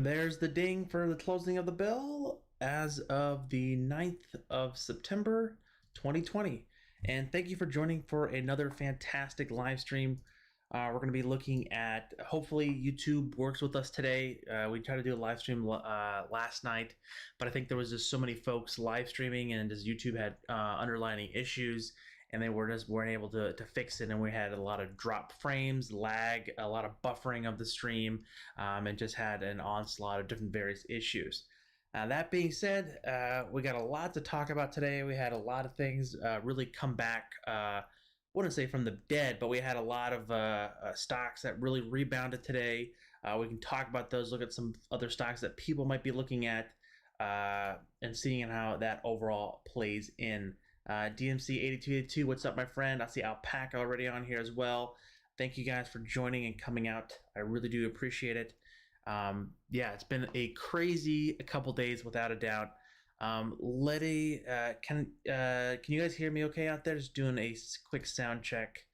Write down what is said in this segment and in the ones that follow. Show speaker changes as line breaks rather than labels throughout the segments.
There's the ding for the closing of the bell as of the 9th of September 2020. And thank you for joining for another fantastic live stream. We're going to be looking at, hopefully YouTube works with us today. We tried to do a live stream last night, but I think there was just so many folks live streaming, and just YouTube had underlying issues, and they weren't able to fix it, and we had a lot of drop frames, lag, a lot of buffering of the stream, and just had an onslaught of different various issues. That being said, we got a lot to talk about today. We had a lot of things really come back, wouldn't say from the dead, but we had a lot of stocks that really rebounded today. We can talk about those, look at some other stocks that people might be looking at, and seeing how that overall plays in. DMC 8282, what's up, my friend? I see Alpaca already on here as well. Thank you guys for joining and coming out. I really do appreciate it. Yeah, it's been a crazy couple days without a doubt. Letty, can you guys hear me okay out there? Just doing a quick sound check.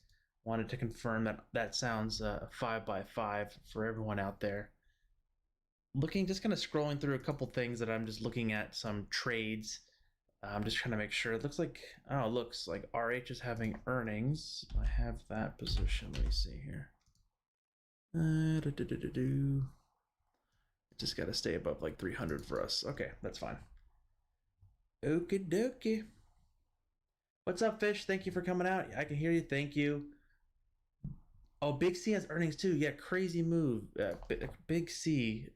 Wanted to confirm that that sounds 5x5 for everyone out there. Just kind of scrolling through a couple things that I'm just looking at, some trades. I'm just trying to make sure. It looks like RH is having earnings. I have that position. Let me see here. Just got to stay above like 300 for us. Okay, that's fine. Okie dokie. What's up, Fish? Thank you for coming out. I can hear you. Thank you. Oh, Big C has earnings too. Yeah, crazy move. Big C.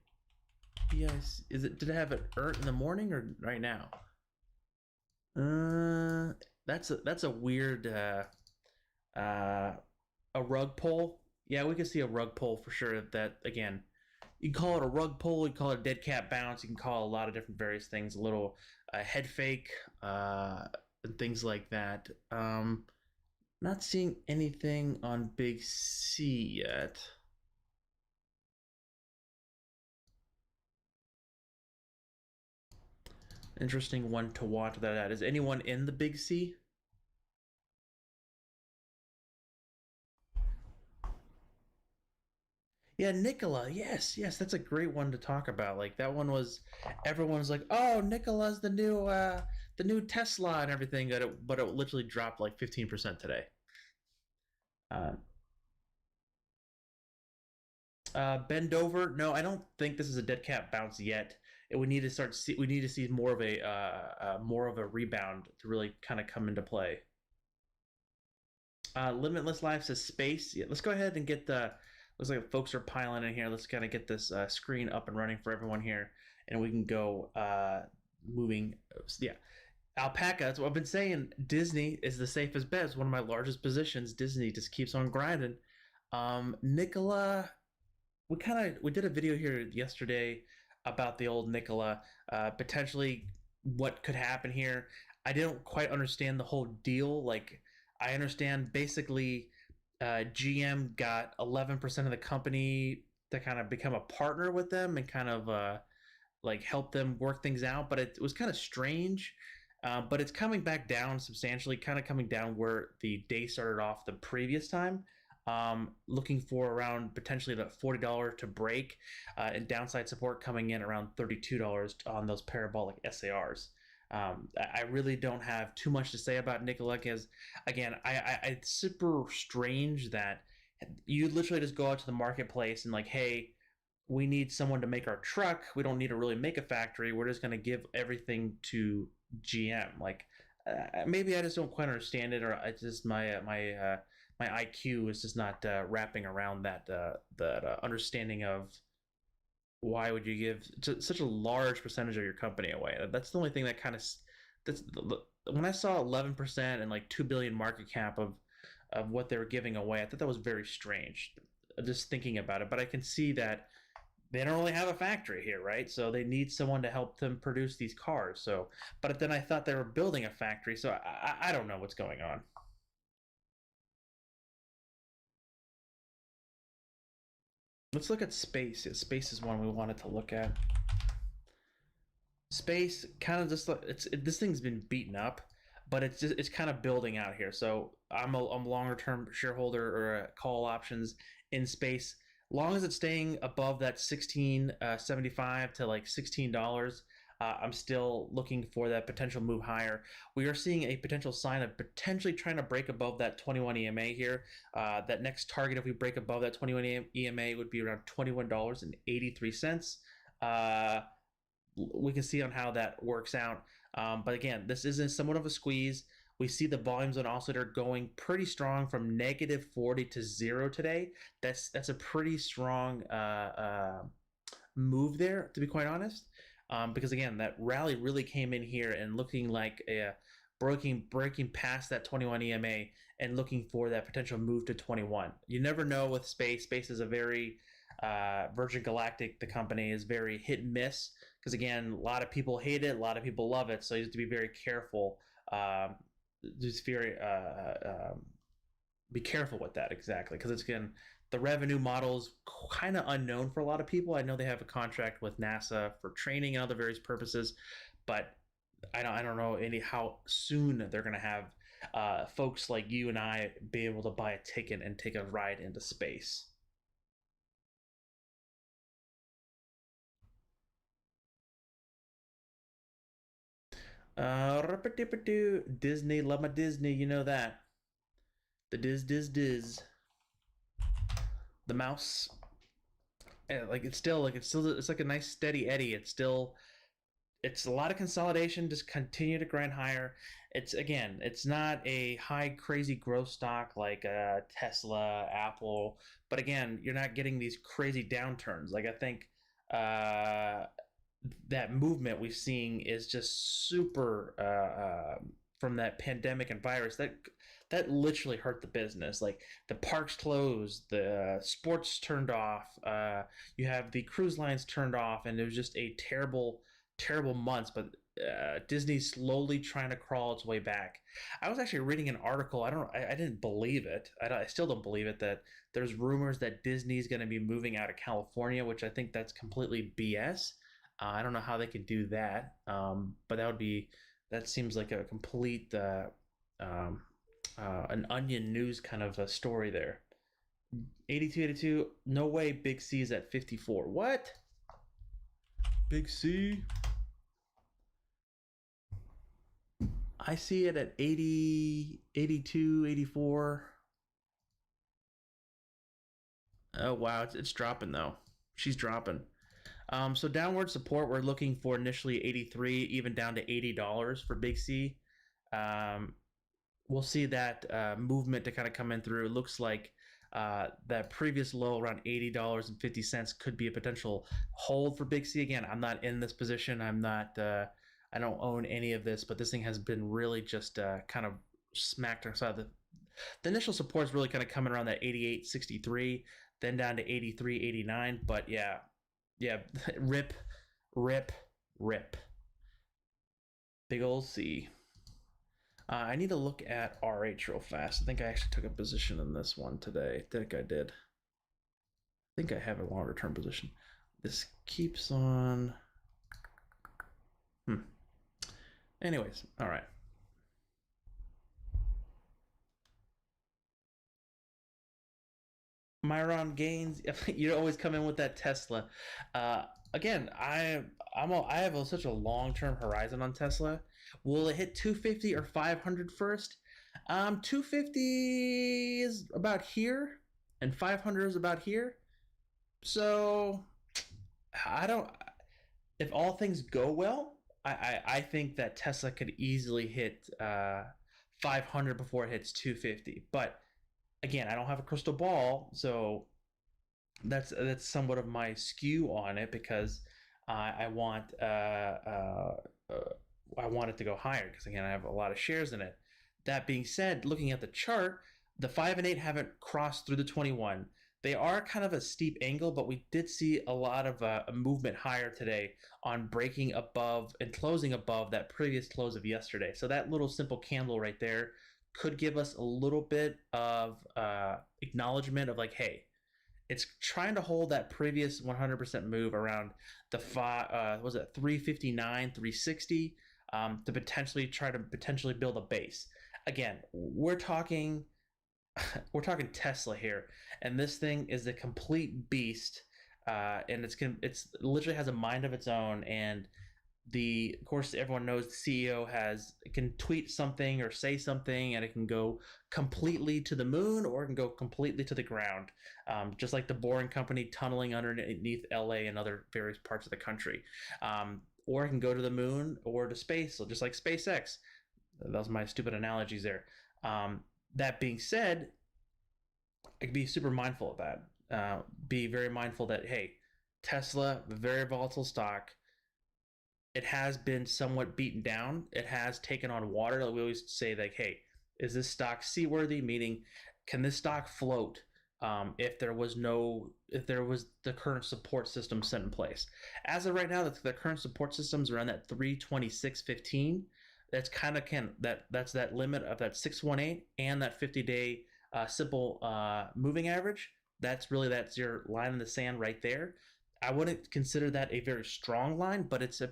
Yes. Did it have it earned in the morning or right now? That's a weird a rug pull. Yeah, we can see a rug pull for sure. That, again, you can call it a rug pull, you can call it a dead cat bounce, you can call it a lot of different various things, a little head fake, and things like that. Not seeing anything on Big C yet. Interesting one to watch that. Is anyone in the Big C? Yeah, Nikola. Yes, that's a great one to talk about. Like, that one was, everyone's like, "Oh, Nikola's the new Tesla and everything." But it literally dropped like 15% today. Bend over. No, I don't think this is a dead cat bounce yet. We need to see more of a rebound to really kind of come into play. Limitless Life says space. Yeah, let's go ahead and get the. Looks like folks are piling in here. Let's kind of get this screen up and running for everyone here, and we can go moving. Yeah, Alpaca. That's what I've been saying. Disney is the safest bet. It's one of my largest positions. Disney just keeps on grinding. Nikola. We did a video here yesterday about the old Nikola, potentially what could happen here. I didn't quite understand the whole deal. Like, I understand basically GM got 11% of the company to kind of become a partner with them and kind of like help them work things out. But it was kind of strange. But it's coming back down substantially, kind of coming down where the day started off the previous time. Looking for around potentially the $40 to break, and downside support coming in around $32 on those parabolic SARs. I really don't have too much to say about Nikola, because, again, it's super strange that you literally just go out to the marketplace and, like, hey, we need someone to make our truck. We don't need to really make a factory. We're just going to give everything to GM. Like, maybe I just don't quite understand it, or it's just my IQ is just not wrapping around that understanding of why would you give such a large percentage of your company away. That's the only thing that kind of when I saw 11% and like 2 billion market cap of what they were giving away, I thought that was very strange. Just thinking about it, but I can see that they don't really have a factory here, right? So they need someone to help them produce these cars. So, but then I thought they were building a factory, so I don't know what's going on. Let's look at space. Yeah, space is one we wanted to look at. Space kind of just this thing's been beaten up, but it's kind of building out here. So I'm a longer term shareholder or call options in space. long as it's staying above that 16.75 to like $16, I'm still looking for that potential move higher. We are seeing a potential sign of potentially trying to break above that 21 EMA here. That next target, if we break above that 21 EMA, would be around $21.83. We can see on how that works out. But again, this is somewhat of a squeeze. We see the volumes on oscillator going pretty strong from -40 to 0 today. That's a pretty strong move there, to be quite honest. Because again, that rally really came in here and looking like a breaking past that 21 EMA and looking for that potential move to 21. You never know with Space. Space is a very Virgin Galactic, the company, is very hit and miss because again, a lot of people hate it, a lot of people love it, so you have to be very careful. Just very be careful with that exactly because it's again the revenue model is kind of unknown for a lot of people. I know they have a contract with NASA for training and other various purposes, but I don't know how soon they're going to have folks like you and I be able to buy a ticket and take a ride into space. Disney, love my Disney, you know that. The Diz. The mouse. It's like a nice steady eddy. It's a lot of consolidation, just continue to grind higher. It's not a high crazy growth stock like Tesla, Apple, but again, you're not getting these crazy downturns. Like I think that movement we've seen is just super from that pandemic and virus that literally hurt the business. Like the parks closed, the sports turned off, you have the cruise lines turned off, and it was just a terrible months. But Disney's slowly trying to crawl its way back. I was actually reading an article. I didn't believe it. I still don't believe it, that there's rumors that Disney's going to be moving out of California, which I think that's completely BS. I don't know how they could do that, but that seems like a complete an Onion News kind of a story there. 82, no way. Big C's at 54. What? Big C? I see it at 80, 82, 84. Oh wow, it's dropping though. She's dropping. So downward support, we're looking for initially 83, even down to $80 for Big C. We'll see that movement to kind of come in through. It looks like that previous low around $80.50 could be a potential hold for Big C. Again, I'm not in this position. I don't own any of this, but this thing has been really just kind of smacked outside. The initial support is really kind of coming around that 88.63, then down to 83.89. But yeah, rip. Big old C. I need to look at RH real fast. I think I actually took a position in this one today. I think I did. I think I have a longer term position. This keeps on. Anyways, all right. Myron Gaines, you always come in with that Tesla. Again, I have such a long term horizon on Tesla. Will it hit 250 or 500 first? 250 is about here, and 500 is about here. So I don't. If all things go well, I think that Tesla could easily hit 500 before it hits 250. But again, I don't have a crystal ball, so that's somewhat of my skew on it because I want it to go higher because again I have a lot of shares in it. That being said, looking at the chart, the 5 and 8 haven't crossed through the 21. They are kind of a steep angle, but we did see a lot of a movement higher today on breaking above and closing above that previous close of yesterday. So that little simple candle right there could give us a little bit of acknowledgement of like, hey, it's trying to hold that previous 100% move around the 359, 360 to potentially build a base. Again, we're talking we're talking Tesla here, and this thing is a complete beast, and it's literally has a mind of its own. And of course, everyone knows the CEO can tweet something or say something, and it can go completely to the moon or it can go completely to the ground, just like the Boring Company tunneling underneath LA and other various parts of the country. Or it can go to the moon or to space, so just like SpaceX. Those are my stupid analogies there. That being said, I can be super mindful of that. Be very mindful that, hey, Tesla, very volatile stock. It has been somewhat beaten down. It has taken on water. Like we always say, like, hey, is this stock seaworthy? Meaning, can this stock float if there was the current support system set in place? As of right now, the current support system's around that 326.15. That's kind of that's that limit of that 618 and that 50-day simple moving average. That's your line in the sand right there. I wouldn't consider that a very strong line, but it's a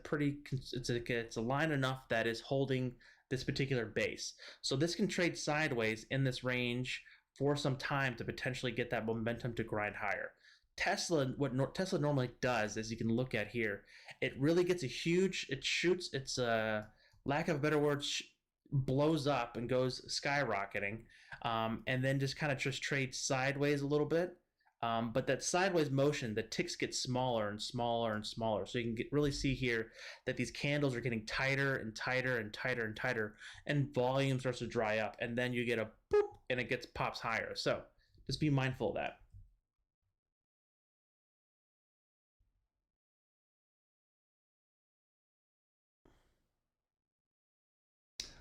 line enough that is holding this particular base. So this can trade sideways in this range for some time to potentially get that momentum to grind higher. What Tesla normally does, as you can look at here, it really gets it shoots, it's lack of a better word, blows up and goes skyrocketing, and then just kind of trades sideways a little bit. But that sideways motion, the ticks get smaller and smaller and smaller. So you can really see here that these candles are getting tighter and tighter and tighter and tighter, and volume starts to dry up, and then you get a boop, and it pops higher. So just be mindful of that.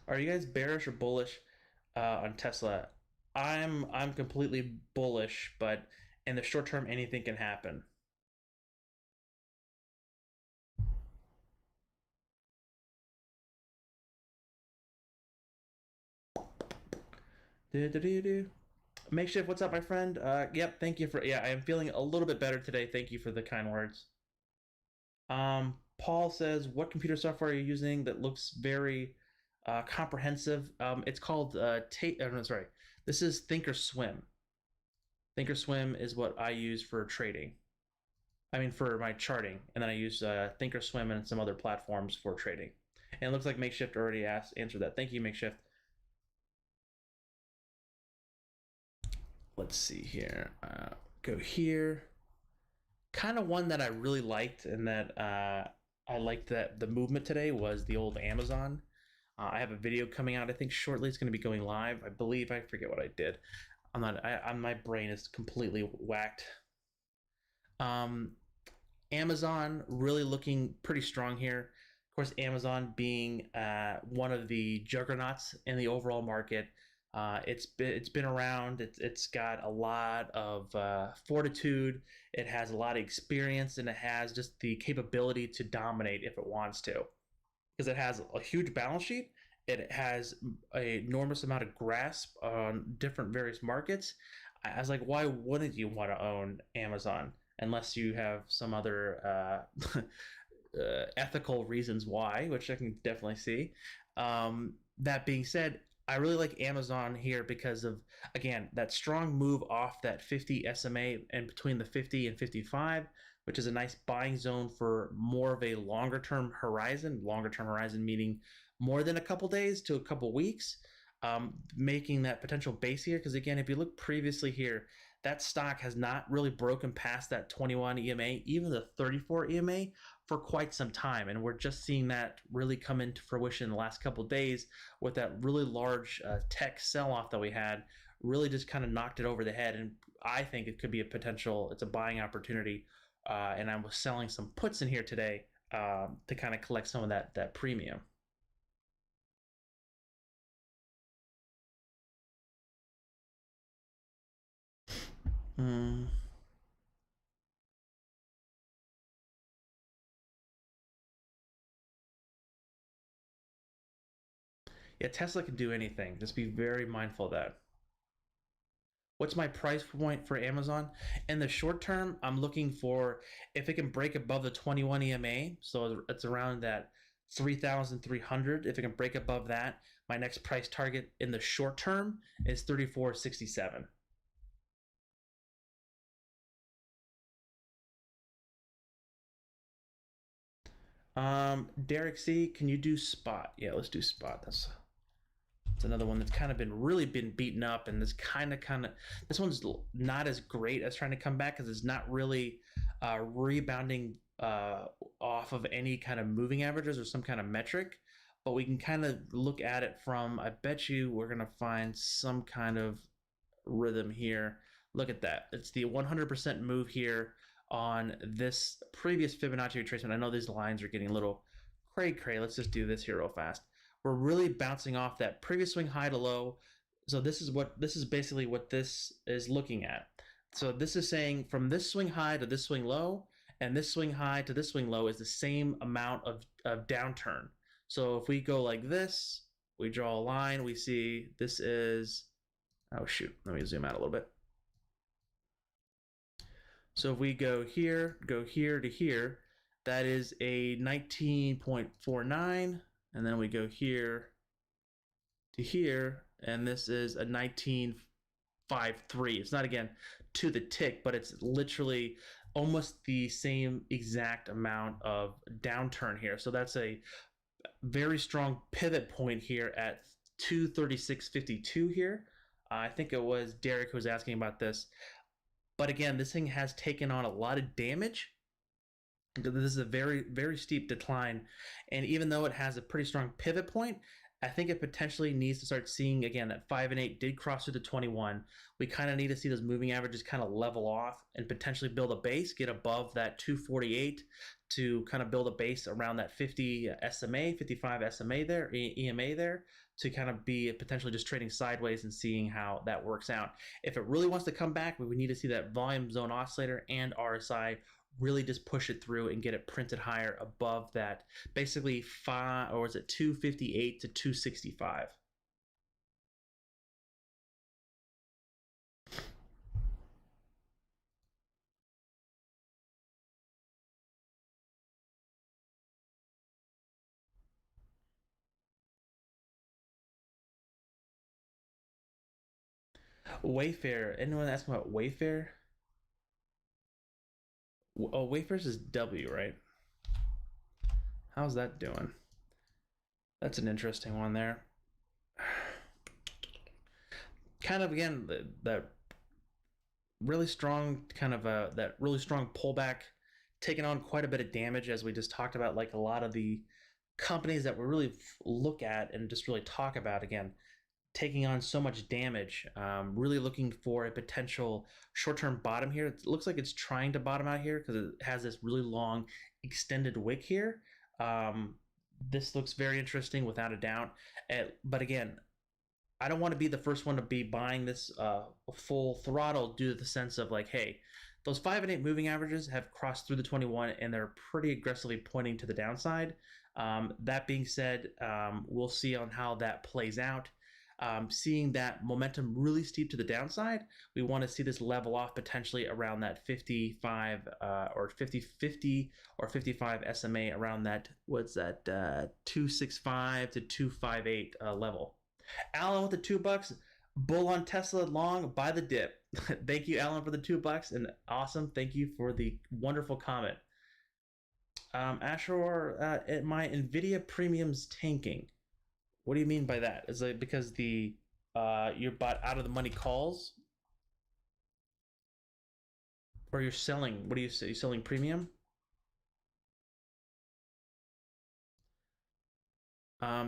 Are you guys bearish or bullish on Tesla? I'm completely bullish, but in the short term, anything can happen. Makeshift, what's up, my friend? Yep, thank you for. Yeah, I am feeling a little bit better today. Thank you for the kind words. Paul says, "What computer software are you using that looks very comprehensive?" It's called no, sorry. This is Thinkorswim. Thinkorswim is what I use for trading. I mean, for my charting, and then I use Thinkorswim and some other platforms for trading. And it looks like Makeshift already answered that. Thank you, Makeshift. Let's see here. Go here. Kind of one that I really liked, and that I liked that the movement today was the old Amazon. I have a video coming out, I think shortly. It's going to be going live. I believe, I forget what I did. My brain is completely whacked. Amazon really looking pretty strong here. Of course, Amazon being one of the juggernauts in the overall market. It's been around. It's got a lot of fortitude. It has a lot of experience, and it has just the capability to dominate if it wants to, because it has a huge balance sheet. It has an enormous amount of grasp on different various markets. I was like, why wouldn't you want to own Amazon unless you have some other ethical reasons why, which I can definitely see. That being said, I really like Amazon here because of, again, that strong move off that 50 SMA and between the 50 and 55, which is a nice buying zone for more of a longer term horizon. Longer term horizon meaning more than a couple days to a couple weeks, making that potential base here. Because again, if you look previously here, that stock has not really broken past that 21 EMA, even the 34 EMA, for quite some time. And we're just seeing that really come into fruition in the last couple of days with that really large tech sell-off that we had, really just kind of knocked it over the head. And I think it could be it's a buying opportunity. And I was selling some puts in here today to kind of collect some of that premium. Hmm. Yeah, Tesla can do anything. Just be very mindful of that. What's my price point for Amazon? In the short term, I'm looking for if it can break above the 21 EMA, so it's around that 3,300. If it can break above that, My next price target in the short term is 34.67. Derek C, can you do spot? Yeah, let's do spot. That's another one that's kind of been beaten up, and this this one's not as great as trying to come back because it's not really rebounding off of any kind of moving averages or some kind of metric. But we can kind of look at it from, I bet you we're gonna find some kind of rhythm here. Look at that. It's the 100% move here on this previous Fibonacci retracement. I know these lines are getting a little cray. Let's just do this here real fast. We're really bouncing off that previous swing high to low. So this is basically what this is looking at. So this is saying from this swing high to this swing low, and this swing high to this swing low is the same amount of downturn. So if we go like this, we draw a line, we see this is, oh shoot, let me zoom out a little bit. So if we go here to here, that is a 19.49, and then we go here to here, and this is a 19.53. It's not, again, to the tick, but it's literally almost the same exact amount of downturn here. So that's a very strong pivot point here at 236.52 here. I think it was Derek who was asking about this. But again, this thing has taken on a lot of damage. This is a very, very steep decline. And even though it has a pretty strong pivot point, I think it potentially needs to start seeing, again, that 5 and 8 did cross through the 21. We kind of need to see those moving averages kind of level off and potentially build a base, get above that 248 to kind of build a base around that 50 SMA, 55 SMA there, EMA there, to kind of be potentially just trading sideways and seeing how that works out. If it really wants to come back, we would need to see that volume zone oscillator and RSI really just push it through and get it printed higher above that, basically 258 to 265. Wayfair. Anyone asking about Wayfair? Oh, Wayfair's is W, right? How's that doing? That's an interesting one there. Kind of, again, that really strong that really strong pullback, taking on quite a bit of damage, as we just talked about, like a lot of the companies that we really look at and just really talk about, again, taking on so much damage, really looking for a potential short-term bottom here. It looks like it's trying to bottom out here because it has this really long extended wick here. This looks very interesting without a doubt. But again, I don't want to be the first one to be buying this full throttle due to the sense of like, hey, those 5 and 8 moving averages have crossed through the 21 and they're pretty aggressively pointing to the downside. That being said, we'll see on how that plays out. Seeing that momentum really steep to the downside, we want to see this level off potentially around that 55 or 50 or 55 SMA, around that, what's that, 265 to 258 level. Alan with the $2, bull on Tesla long, buy the dip. Thank you, Alan, for the $2, and awesome. Thank you for the wonderful comment. Ashore, my Nvidia premium's tanking. What do you mean by that? Is it because the you're bought out of the money calls, or you're selling? What do you say? You're selling premium?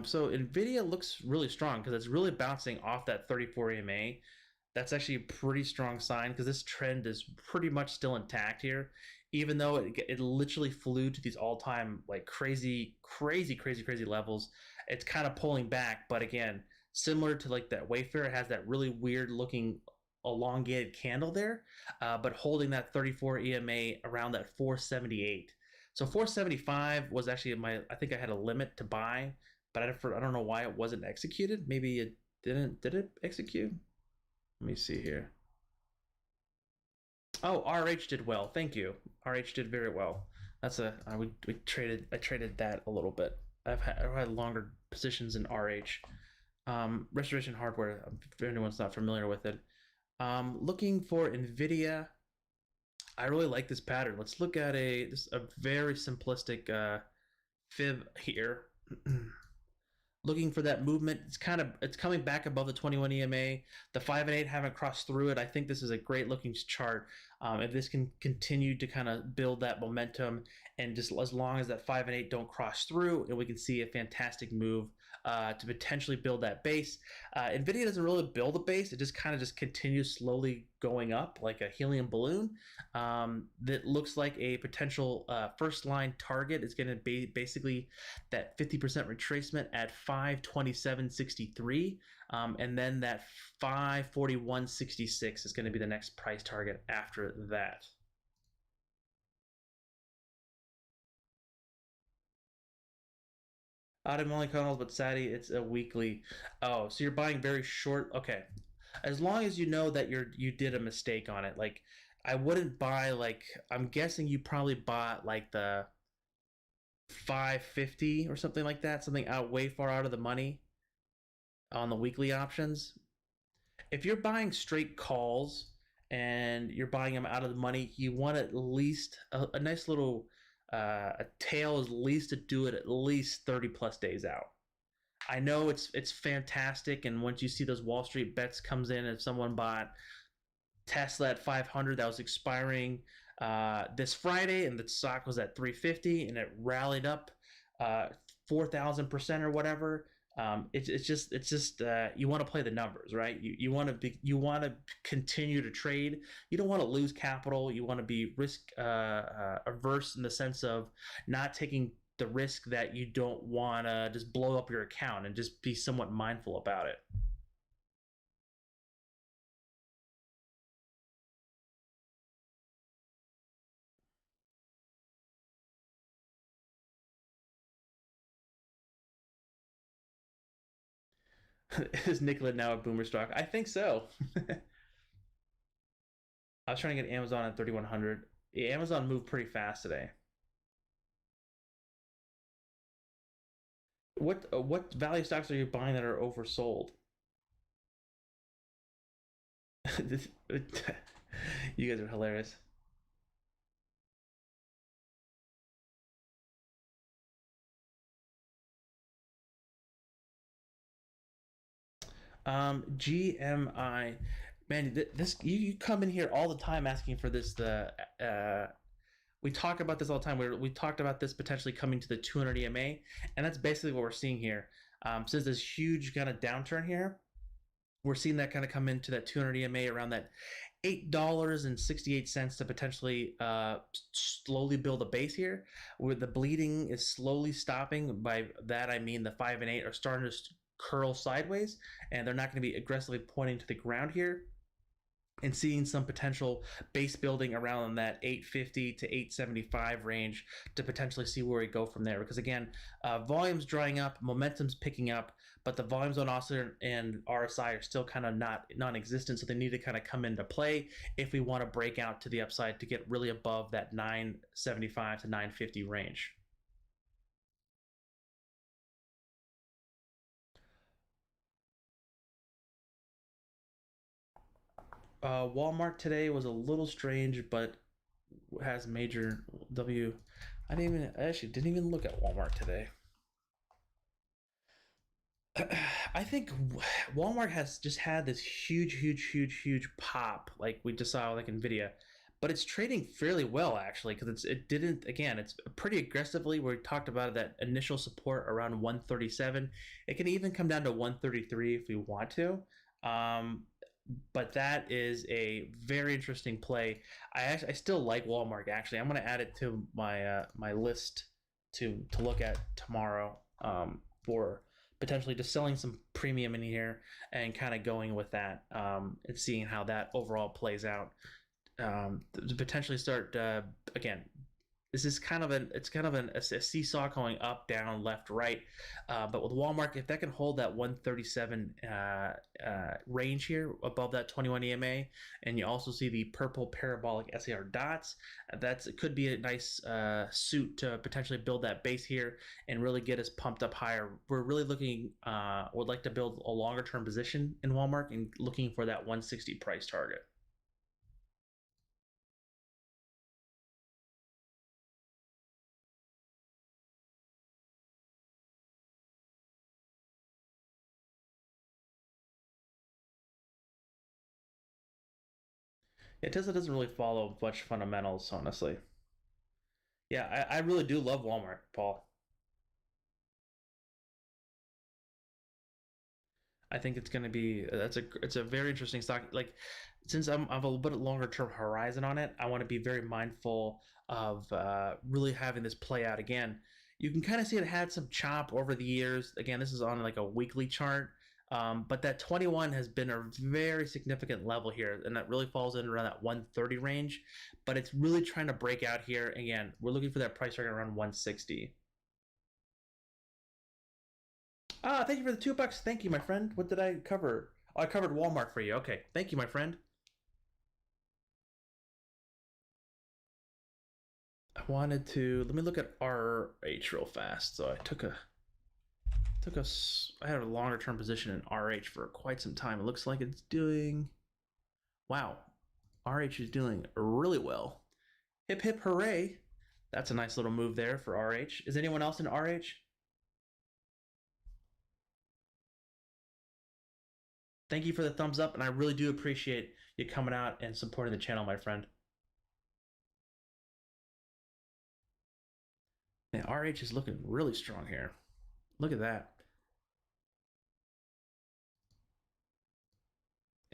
So Nvidia looks really strong because it's really bouncing off that 34 EMA. That's actually a pretty strong sign because this trend is pretty much still intact here, even though it literally flew to these all-time like crazy levels. It's kind of pulling back, but again, similar to like that Wayfair, it has that really weird looking elongated candle there, but holding that 34 EMA around that 478. So 475 was actually I think I had a limit to buy, but I don't know why it wasn't executed. Maybe it didn't. Did it execute? Let me see here. Oh, RH did well. Thank you. RH did very well. That's I traded that a little bit. I've had longer positions in RH. Restoration Hardware, if anyone's not familiar with it. Looking for Nvidia. I really like this pattern. Let's look at a very simplistic fib here. Looking for that movement. It's coming back above the 21 EMA. The 5 and 8 haven't crossed through it. I think this is a great looking chart. If this can continue to kind of build that momentum, and just as long as that 5 and 8 don't cross through, and we can see a fantastic move to potentially build that base. Nvidia doesn't really build a base; it just kind of just continues slowly going up like a helium balloon. That looks like a potential first line target is going to be basically that 50% retracement at 527.63, and then that 541.66 is going to be the next price target after that. Autumn only calls, but Sadie, it's a weekly. Oh, so you're buying very short. Okay, as long as you know that you did a mistake on it. Like, I wouldn't buy, like, I'm guessing you probably bought like the 550 or something like that, something out way far out of the money on the weekly options. If you're buying straight calls and you're buying them out of the money, you want at least a nice little a tail, at least to do it at least 30 plus days out. I know it's fantastic, and once you see those Wall Street bets comes in, if someone bought Tesla at 500 that was expiring this Friday, and the stock was at 350, and it rallied up 4,000% or whatever. It's just you want to play the numbers, right? You want to continue to trade. You don't want to lose capital. You want to be risk averse in the sense of not taking the risk that you don't want to just blow up your account, and just be somewhat mindful about it. Is Nikola now a boomer stock? I think so. I was trying to get Amazon at 3,100. Yeah, Amazon moved pretty fast today. What value stocks are you buying that are oversold? You guys are hilarious. GMI, man, this you come in here all the time asking for this. We talk about this all the time. We talked about this potentially coming to the 200 EMA, and that's basically what we're seeing here. Since this huge kind of downturn here, we're seeing that kind of come into that 200 EMA around that $8.68 to potentially slowly build a base here, where the bleeding is slowly stopping. By that I mean the 5 and 8 are starting to curl sideways, and they're not going to be aggressively pointing to the ground here, and seeing some potential base building around that 850 to 875 range to potentially see where we go from there. Because again, volume's drying up, momentum's picking up, but the volumes on Oscillator and RSI are still kind of not non-existent, so they need to kind of come into play if we want to break out to the upside to get really above that 975 to 950 range. Walmart today was a little strange, but has major W. I actually didn't even look at Walmart today. I think Walmart has just had this huge pop, like we just saw like Nvidia, but it's trading fairly well actually, because it didn't, again, it's pretty aggressively. We talked about that initial support around 137. It can even come down to 133 if we want to. Um, but that is a very interesting play. I still like Walmart actually. I'm going to add it to my list to look at tomorrow, for potentially just selling some premium in here and kind of going with that, and seeing how that overall plays out, to potentially start again this is kind of a seesaw going up, down, left, right. But with Walmart, if that can hold that 137 range here above that 21 EMA, and you also see the purple parabolic SAR dots, it could be a nice suit to potentially build that base here and really get us pumped up higher. We're really looking, would like to build a longer term position in Walmart and looking for that 160 price target. Yeah, Tesla doesn't really follow much fundamentals, honestly. Yeah, I really do love Walmart, Paul. I think it's going to be it's a very interesting stock. Like since I'm a little bit longer term horizon on it, I want to be very mindful of really having this play out again. You can kind of see it had some chop over the years. Again, this is on like a weekly chart. But that 21 has been a very significant level here, and that really falls in around that 130 range. But it's really trying to break out here. Again, we're looking for that price target around 160. Ah, thank you for the $2. Thank you, my friend. What did I cover? Oh, I covered Walmart for you. Okay, thank you, my friend. I wanted to let me look at RH real fast. So I I had a longer term position in RH for quite some time. It looks like it's doing wow. RH is doing really well. Hip hip hooray. That's a nice little move there for RH. Is anyone else in RH? Thank you for the thumbs up, and I really do appreciate you coming out and supporting the channel, my friend. Man, RH is looking really strong here. Look at that.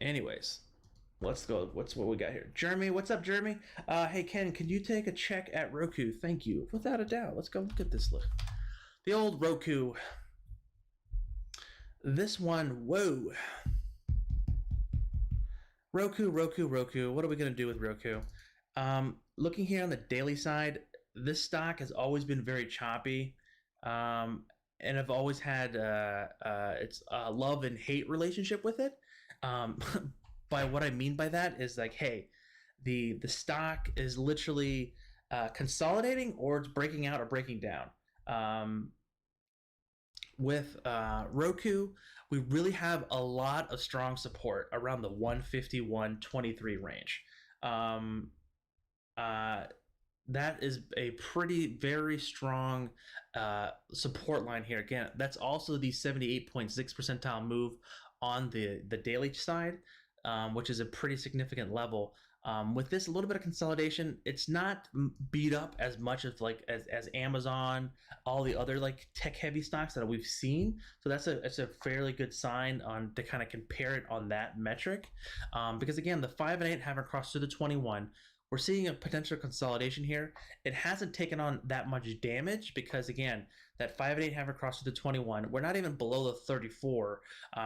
Anyways, let's go. What we got here? Jeremy, what's up, Jeremy? Hey Ken, can you take a check at Roku? Thank you. Without a doubt. Let's go look at this. Look, the old Roku. This one, whoa. Roku. What are we gonna do with Roku? Looking here on the daily side, this stock has always been very choppy, and I've always had it's a love and hate relationship with it. Um, by what I mean by that is like, hey, the stock is literally consolidating or it's breaking out or breaking down. Um, with Roku, we really have a lot of strong support around the 151.23 range. Um, uh, that is a very strong support line here. Again, that's also the 78.6 percentile move on the daily side, which is a pretty significant level. With this, a little bit of consolidation, it's not beat up as much as as Amazon, all the other like tech heavy stocks that we've seen. So it's a fairly good sign on to kind of compare it on that metric, because again, the 5 and 8 haven't crossed through the 21. We're seeing a potential consolidation here. It hasn't taken on that much damage because again, that 5 and 8 haven't crossed through the 21. We're not even below the 34.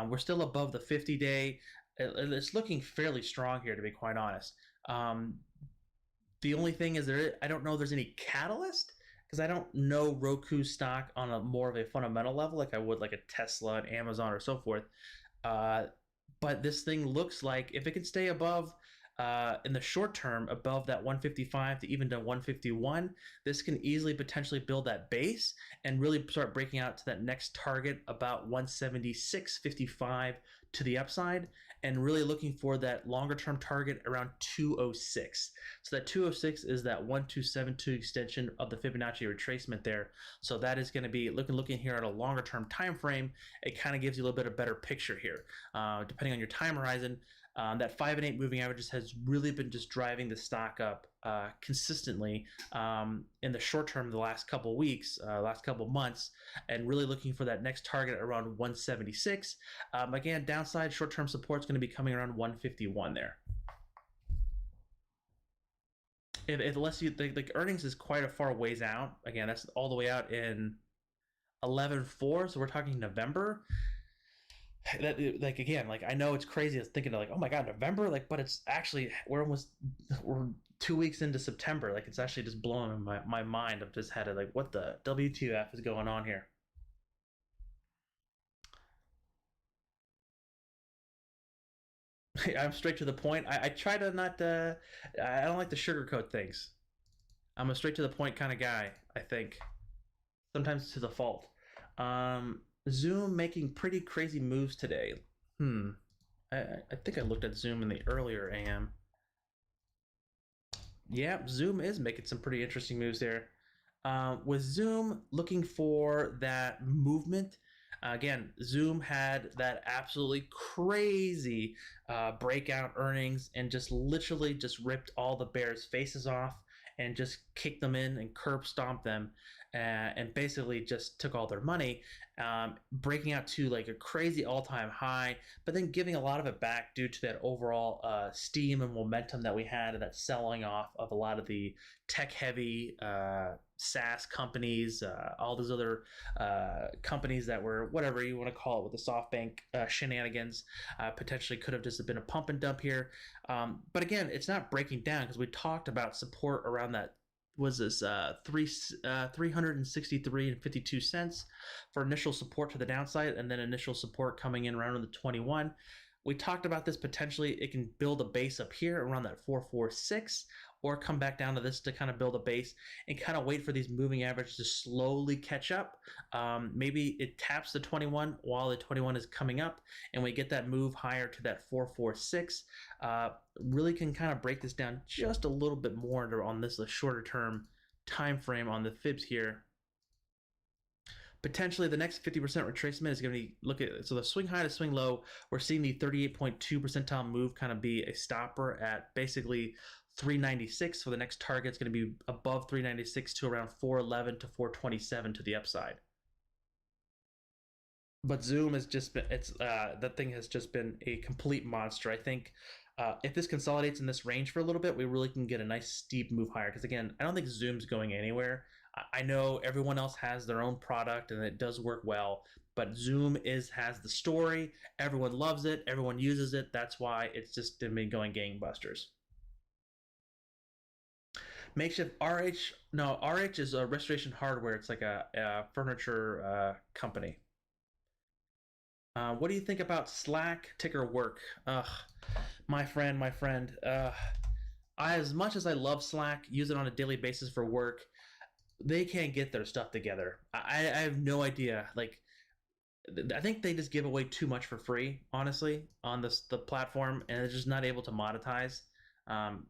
We're still above the 50-day. It's looking fairly strong here, to be quite honest. The only thing is I don't know if there's any catalyst because I don't know Roku stock on a more of a fundamental level like I would like a Tesla and Amazon or so forth. But this thing looks like if it can stay above in the short term above that 155 to even to 151, this can easily potentially build that base and really start breaking out to that next target about 176.55 to the upside, and really looking for that longer term target around 206. So that 206 is that 1272 extension of the Fibonacci retracement there. So that is going to be looking here at a longer term time frame. It kind of gives you a little bit of better picture here, depending on your time horizon. That 5 and 8 moving averages has really been just driving the stock up consistently in the short term, the last couple of weeks, last couple of months, and really looking for that next target around 176. Again, downside short term support is going to be coming around 151 there. Unless you think like earnings is quite a far ways out. Again, that's all the way out in 11/4, so we're talking November. That again, I know it's crazy thinking like, oh my god, November, but it's actually we're 2 weeks into September. Like, it's actually just blowing my mind. I've just had it like, what the WTF is going on here? I'm straight to the point. I try to not. I don't like to sugarcoat things. I'm a straight to the point kind of guy. I think sometimes to the fault. Zoom making pretty crazy moves today. Hmm. I think I looked at Zoom in the earlier AM. Yeah, Zoom is making some pretty interesting moves there. With Zoom looking for that movement, again, Zoom had that absolutely crazy breakout earnings and just literally just ripped all the bears' faces off and just kicked them in and curb stomped them and basically just took all their money, breaking out to like a crazy all-time high, but then giving a lot of it back due to that overall steam and momentum that we had and that selling off of a lot of the tech-heavy SaaS companies, all those other companies that were whatever you want to call it with the SoftBank shenanigans, potentially could have just been a pump and dump here. But again, it's not breaking down because we talked about support around that was this 363 and 52 cents for initial support to the downside, and then initial support coming in around the 21. We talked about this potentially. It can build a base up here around that 446, or come back down to this to kind of build a base and kind of wait for these moving averages to slowly catch up. Maybe it taps the 21 while the 21 is coming up, and we get that move higher to that 446. Really can kind of break this down just a little bit more on this shorter term time frame on the fibs here. Potentially the next 50% retracement is going to be look at, so the swing high to swing low, we're seeing the 38.2 percentile move kind of be a stopper at basically 396. So the next target is going to be above 396 to around 411 to 427 to the upside. But Zoom has just been, that thing has just been a complete monster. I think if this consolidates in this range for a little bit, we really can get a nice steep move higher. Because again, I don't think Zoom's going anywhere. I know everyone else has their own product and it does work well, but Zoom has the story. Everyone loves it. Everyone uses it. That's why it's just been going gangbusters. Makeshift RH, no, RH is a restoration hardware. It's like a furniture company. What do you think about Slack ticker work? Ugh, my friend. As much as I love Slack, use it on a daily basis for work, they can't get their stuff together. I have no idea. Like, I think they just give away too much for free, honestly, on the platform, and they're just not able to monetize. Um,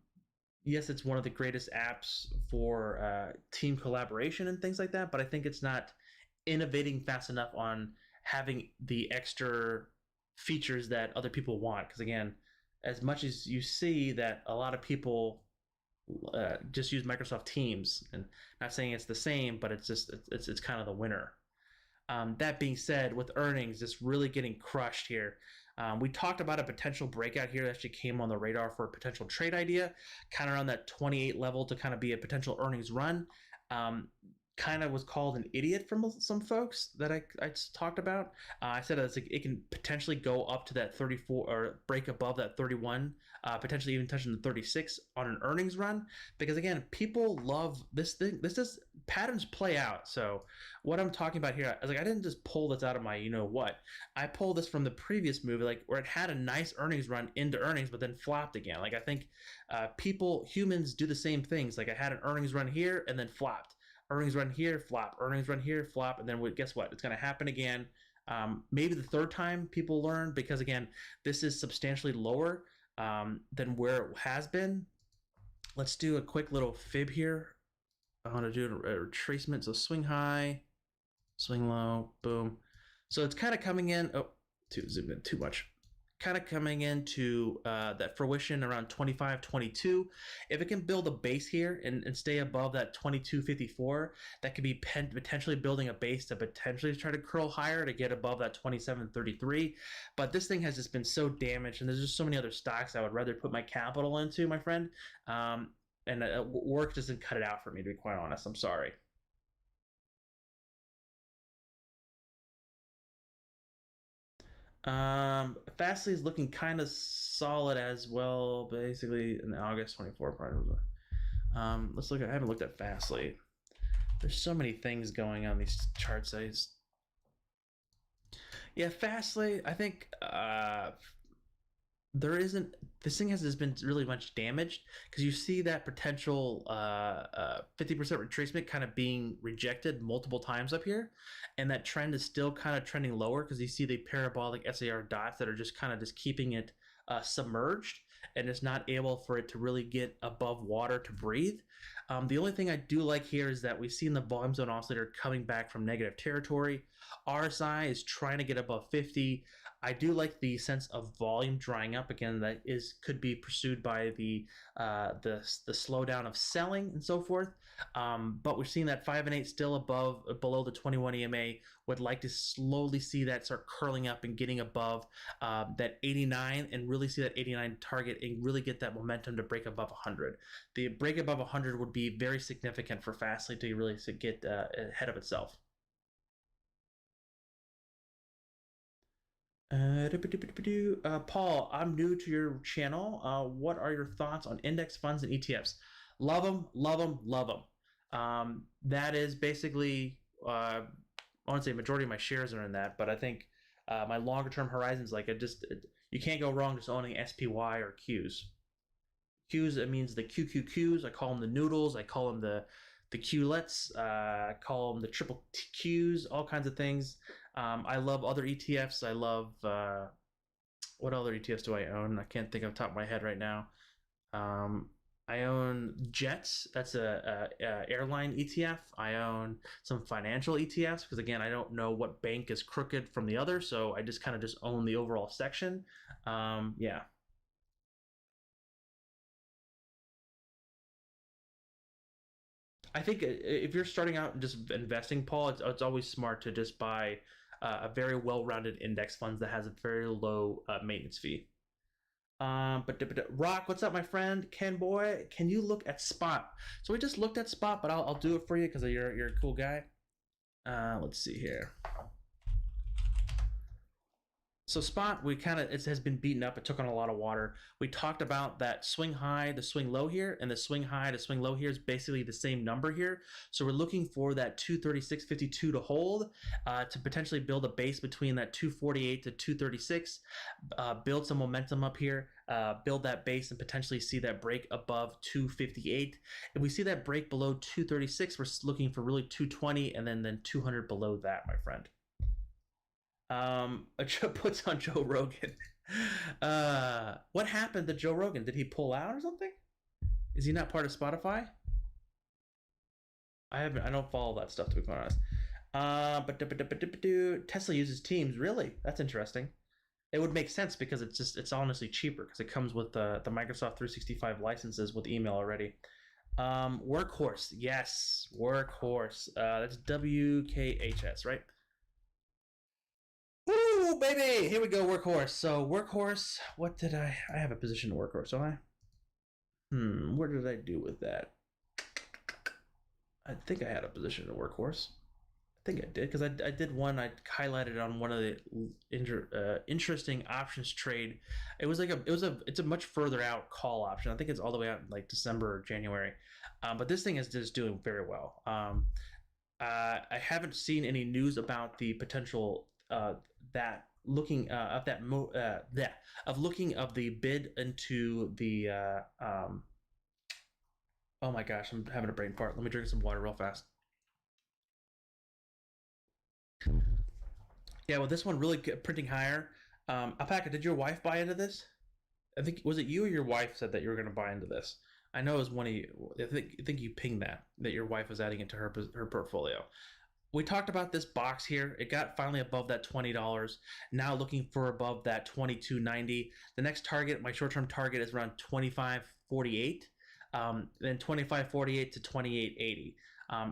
yes, it's one of the greatest apps for team collaboration and things like that, but I think it's not innovating fast enough on having the extra features that other people want. Because again, as much as you see that a lot of people just use Microsoft Teams, and not saying it's the same, but it's just it's kind of the winner. That being said, with earnings, it's really getting crushed here. We talked about a potential breakout here that actually came on the radar for a potential trade idea, kind of around that 28 level to kind of be a potential earnings run. Kind of was called an idiot from some folks that I talked about. I said it's like it can potentially go up to that 34 or break above that 31, potentially even touching the 36 on an earnings run. Because again, people love this thing. This is patterns play out. So what I'm talking about here, I was like, I didn't just pull this out of my you know what. I pulled this from the previous movie, like where it had a nice earnings run into earnings, but then flopped again. Like I think humans do the same things. Like I had an earnings run here and then flopped. Earnings run here, flop. Earnings run here, flop. And then guess what? It's going to happen again. Maybe the third time people learn, because again, this is substantially lower than where it has been. Let's do a quick little fib here. I want to do a retracement. So swing high, swing low, boom. So it's kind of coming in. Oh, zoomed in too much. Kind of coming into that fruition around 25, 22. If it can build a base here and stay above that 22.54, that could be potentially building a base to potentially try to curl higher to get above that 27.33. But this thing has just been so damaged, and there's just so many other stocks I would rather put my capital into, my friend. And work doesn't cut it out for me, to be quite honest. I'm sorry. Fastly is looking kind of solid as well, basically in August 24 part. Let's look at, I haven't looked at Fastly. There's so many things going on these chart sites. Yeah, Fastly, I think there isn't, this thing has been really much damaged because you see that potential 50% retracement kind of being rejected multiple times up here, and that trend is still kind of trending lower because you see the parabolic SAR dots that are just kind of just keeping it submerged, and it's not able for it to really get above water to breathe. The only thing I do like here is that we've seen the volume zone oscillator coming back from negative territory. RSI is trying to get above 50. I do like the sense of volume drying up again. That could be pursued by the slowdown of selling and so forth. But we're seeing that 5 and 8 still below the 21 EMA. Would like to slowly see that start curling up and getting above that 89, and really see that 89 target and really get that momentum to break above 100. The break above 100 would be very significant for Fastly to really get ahead of itself. Paul, I'm new to your channel. What are your thoughts on index funds and ETFs? Love them, love them, love them. That is basically, I want to say majority of my shares are in that, but I think my longer term horizons, like you can't go wrong just owning SPY or Qs. Qs, it means the QQQs. I call them the noodles. I call them the Qlets. I call them the triple Qs. All kinds of things. I love other ETFs. I love what other ETFs do I own? I can't think off the top of my head right now. I own Jets. That's a airline ETF. I own some financial ETFs because again, I don't know what bank is crooked from the other, so I just kind of just own the overall section. Yeah. I think if you're starting out and just investing, Paul, it's always smart to just buy a very well-rounded index funds that has a very low maintenance fee. But Rock, what's up, my friend? Ken Boy, can you look at Spot? So we just looked at Spot, but I'll do it for you because you're a cool guy. Let's see here. So Spot, it has been beaten up. It took on a lot of water. We talked about that swing high, the swing low here, and the swing high to swing low here is basically the same number here. So we're looking for that 236.52 to hold, to potentially build a base between that 248 to 236, build some momentum up here, build that base and potentially see that break above 258. If we see that break below 236, we're looking for really 220 and then 200 below that, my friend. Puts on Joe Rogan. What happened to Joe Rogan? Did he pull out or something? Is he not part of Spotify? I don't follow that stuff, to be quite honest. But Tesla uses Teams. Really? That's interesting. It would make sense because it's honestly cheaper because it comes with the Microsoft 365 licenses with email already. Workhorse. Yes, Workhorse. That's WKHS, right? Woo, baby! Here we go, Workhorse. So Workhorse, what did I have a position in Workhorse, don't I? What did I do with that? I think I had a position in Workhorse. I think I did because I did one. I highlighted on one of the interesting options trade. It's a much further out call option. I think it's all the way out in like December or January. But this thing is just doing very well. I haven't seen any news about the potential that looking of the bid into the oh my gosh, I'm having a brain fart. Let me drink some water real fast. Yeah, well, this one really printing higher. Alpaca, did your wife buy into this? I think, was it you or your wife said that you were going to buy into this? I know it was one of you. I think you pinged that your wife was adding it to her portfolio. We talked about this box here. It got finally above that $20. Now looking for above that $22.90. The next target, my short-term target, is around $25.48. Then $25.48 to $28.80.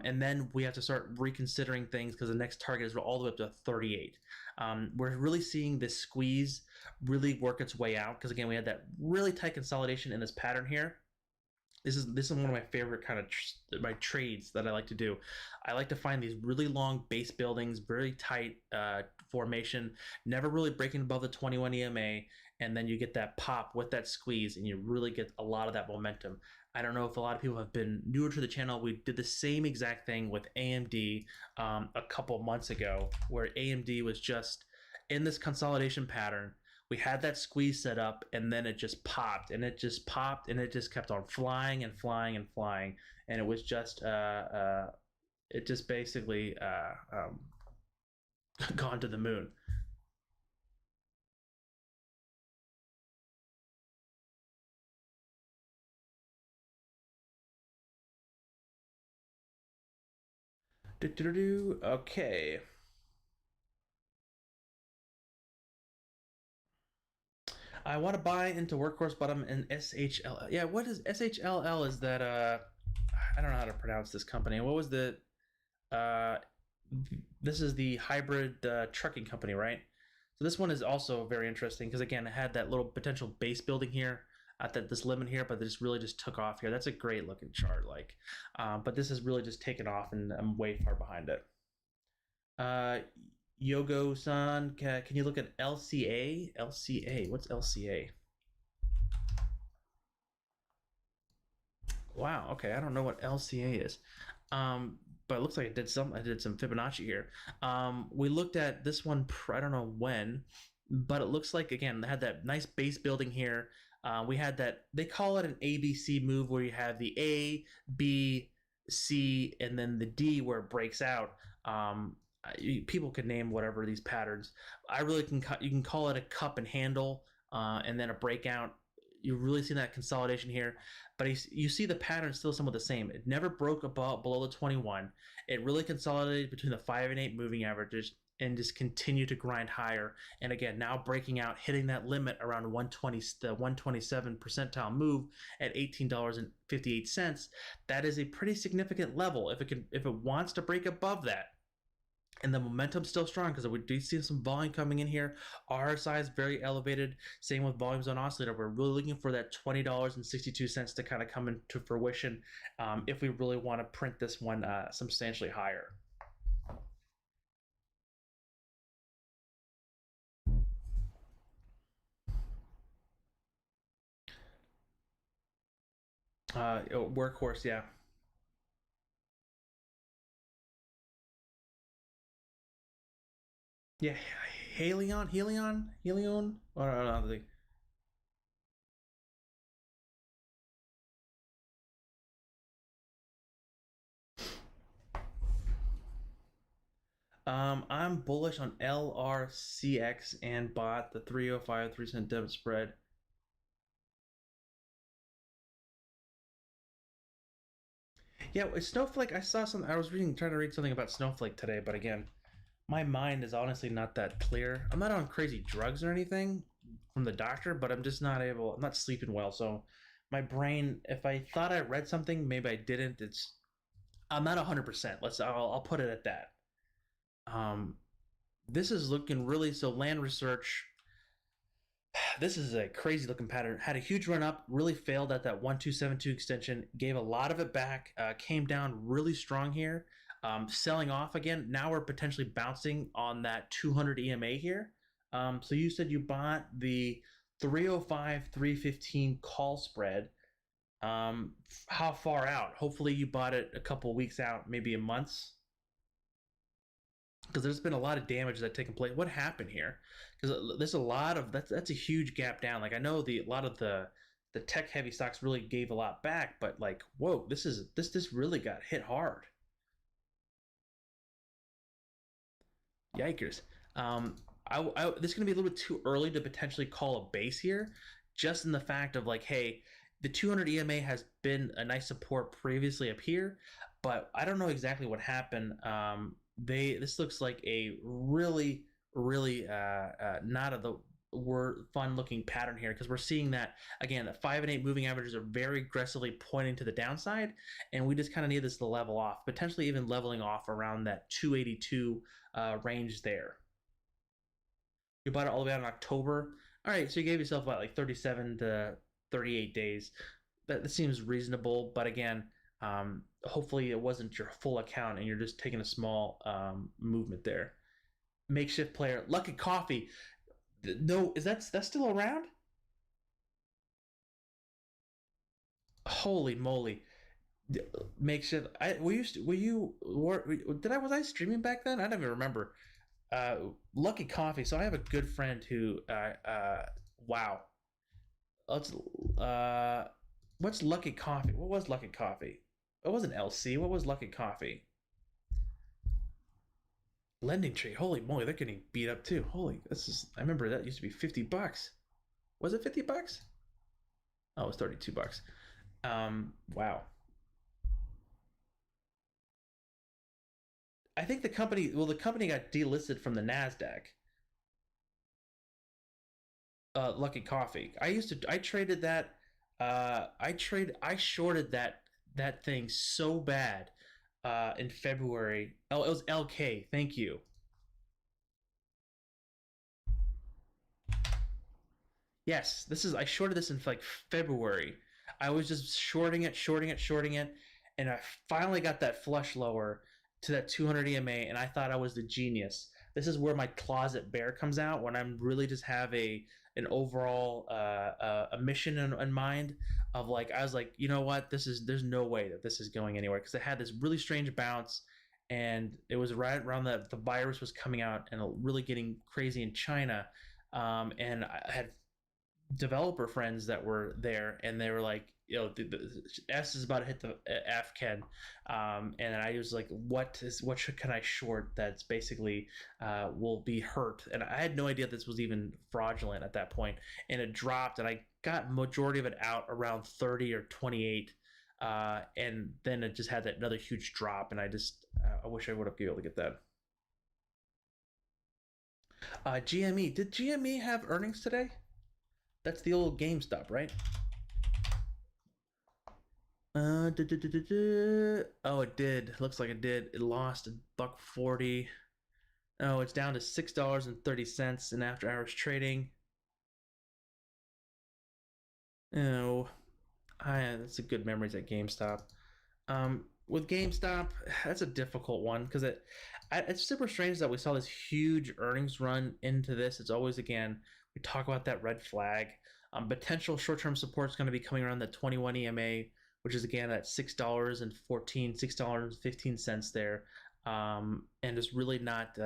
And then we have to start reconsidering things because the next target is all the way up to 38. We're really seeing this squeeze really work its way out because again, we had that really tight consolidation in this pattern here. This is one of my favorite kind of my trades that I like to do. I like to find these really long base buildings, very tight formation, never really breaking above the 21 EMA, and then you get that pop with that squeeze, and you really get a lot of that momentum. I don't know if a lot of people have been newer to the channel. We did the same exact thing with AMD a couple months ago, where AMD was just in this consolidation pattern. We had that squeeze set up, and then it just popped, and it just popped, and it just kept on flying and flying and flying, and it was just it just basically gone to the moon. Okay. I want to buy into Workhorse, but I'm in SHL. Yeah, what is SHLL? Is that I don't know how to pronounce this company. What was the uh this is the hybrid trucking company, right? So this one is also very interesting because again, it had that little potential base building here at this limit here, but this really just took off here. That's a great looking chart, like, but this has really just taken off, and I'm way far behind it. Yogo-san, can you look at LCA? LCA, what's LCA? Wow, okay, I don't know what LCA is. But it looks like I did some Fibonacci here. We looked at this one, I don't know when, but it looks like, again, they had that nice base building here. We had that, they call it an ABC move, where you have the A, B, C, and then the D where it breaks out. People can name whatever these patterns. I really can, you can call it a cup and handle, and then a breakout. You really see that consolidation here, but you see the pattern still somewhat the same. It never broke above below the 21. It really consolidated between the 5 and 8 moving averages and just continued to grind higher. And again, now breaking out, hitting that limit around 120, the 127 percentile move at $18.58. That is a pretty significant level. If it wants to break above that, and the momentum's still strong because we do see some volume coming in here. RSI is very elevated. Same with volumes on oscillator. We're really looking for that $20.62 to kind of come into fruition if we really want to print this one substantially higher. Workhorse, yeah. Yeah, Helion? Or another thing. I'm bullish on LRCX and bought the 305 3-cent debit spread. Yeah, with Snowflake, I saw some. I was trying to read something about Snowflake today, but again, my mind is honestly not that clear. I'm not on crazy drugs or anything from the doctor, but I'm just not able. I'm not sleeping well, so my brain. If I thought I read something, maybe I didn't. I'm not 100%. I'll put it at that. Um, this is looking really so. Land Research. This is a crazy looking pattern. Had a huge run up, really failed at that 1272 extension, gave a lot of it back, came down really strong here, selling off again. Now we're potentially bouncing on that 200 EMA here. So you said you bought the 305 315 call spread. How far out? Hopefully you bought it a couple weeks out, maybe a months, because there's been a lot of damage that's taken place. What happened here? Because there's a lot of that's a huge gap down. Like I know a lot of the tech heavy stocks really gave a lot back, but like whoa, this really got hit hard. Yikers. This is gonna be a little bit too early to potentially call a base here, just in the fact of like, hey, the 200 EMA has been a nice support previously up here, but I don't know exactly what happened. This looks like a really not of the word fun looking pattern here, because we're seeing that again the 5 and 8 moving averages are very aggressively pointing to the downside, and we just kind of need this to level off, potentially even leveling off around that 282 range there. You bought it all the way out in October. All right, so you gave yourself about like 37 to 38 days. That seems reasonable, but again, hopefully it wasn't your full account and you're just taking a small movement there. Makeshift player, Luckin Coffee. No, that's still around? Holy moly. Makes it. Was I streaming back then? I don't even remember. Uh, Lucky Coffee. So I have a good friend who, wow. Let's, uh, what's Lucky Coffee? What was Lucky Coffee? It wasn't LC. What was Lucky Coffee? Lending Tree. Holy moly, they're getting beat up too. Holy, this is. I remember that used to be $50. Was it $50? Oh, it was $32. Wow. I think the company got delisted from the Nasdaq. Lucky Coffee. I traded that. I shorted that thing so bad. In February. Oh, it was LK. Thank you. Yes, I shorted this in like February. I was just shorting it, and I finally got that flush lower to that 200 EMA, and I thought I was the genius. This is where my closet bear comes out when I'm really just have an overall a mission in mind of like I was like, you know what, there's no way that this is going anywhere because it had this really strange bounce, and it was right around the virus was coming out and really getting crazy in China, and I had developer friends that were there, and they were like, the S is about to hit the F, Ken, and I was like, can I short that's basically will be hurt, and I had no idea this was even fraudulent at that point, and it dropped, and I got majority of it out around 30 or 28, and then it just had that another huge drop, and I wish I would have been able to get that. GME, did GME have earnings today? That's the old GameStop, right? Oh, it did. Looks like it did. It lost $1.40. Oh, it's down to $6.30 in after hours trading. Oh, that's a good memories at GameStop. With GameStop, that's a difficult one because it's super strange that we saw this huge earnings run into this. It's always again we talk about that red flag. Potential short-term support is going to be coming around the 21 EMA, which is again at $6.15 there, and it's really not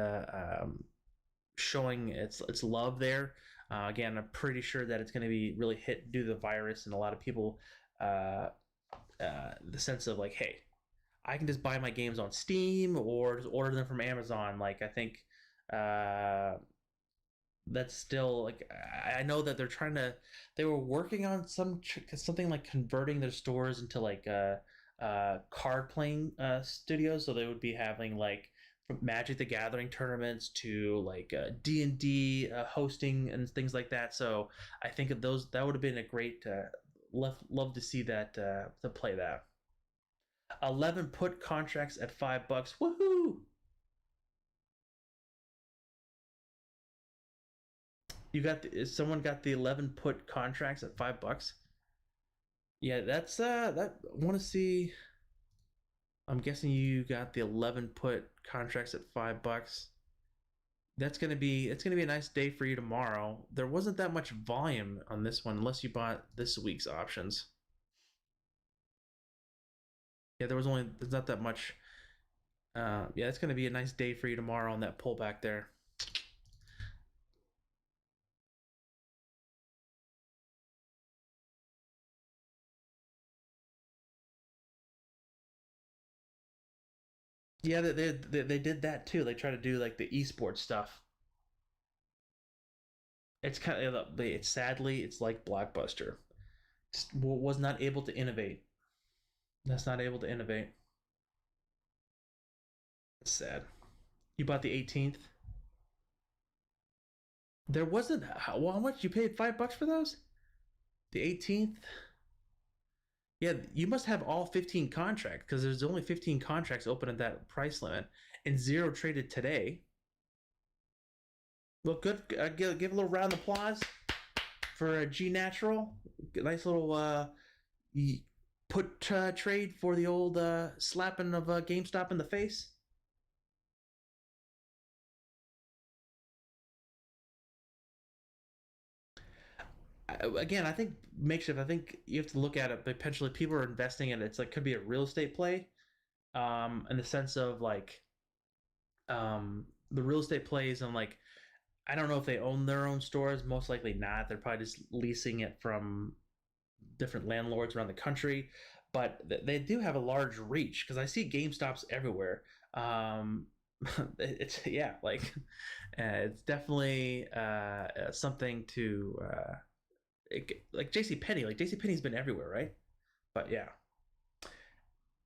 showing its love there. Again, I'm pretty sure that it's going to be really hit due to the virus, and a lot of people, the sense of like, hey, I can just buy my games on Steam or just order them from Amazon. Like I think that's still like I know that they were working on something like converting their stores into like card playing studios, so they would be having like from Magic the Gathering tournaments to like D&D hosting and things like that. So I think of those that would have been a great love to see that to play that. 11 put contracts at $5. Woohoo! Someone got the 11 put contracts at $5. Yeah, that's that I want to see. I'm guessing you got the 11 put contracts at $5. It's gonna be a nice day for you tomorrow. There wasn't that much volume on this one unless you bought this week's options. Yeah, there's not that much. Yeah, it's gonna be a nice day for you tomorrow on that pullback there. Yeah, they did that too. They try to do like the esports stuff. It's kind of it's sadly it's like Blockbuster. Was not able to innovate. That's not able to innovate. It's sad. You bought the 18th. There wasn't how much you paid $5 for those? The 18th. Yeah, you must have all 15 contracts because there's only 15 contracts open at that price limit, and zero traded today. Well, good. Give a little round of applause for G Natural. Nice little put trade for the old slapping of GameStop in the face. again, I think makeshift. I think you have to look at it. Potentially, people are investing in it. It's like could be a real estate play, in the sense of like, the real estate plays and like I don't know if they own their own stores. Most likely not. They're probably just leasing it from different landlords around the country. But they do have a large reach because I see GameStops everywhere. Um, it's yeah, like it's definitely something to like JC Penney. Like JC Penney's been everywhere, right? But yeah.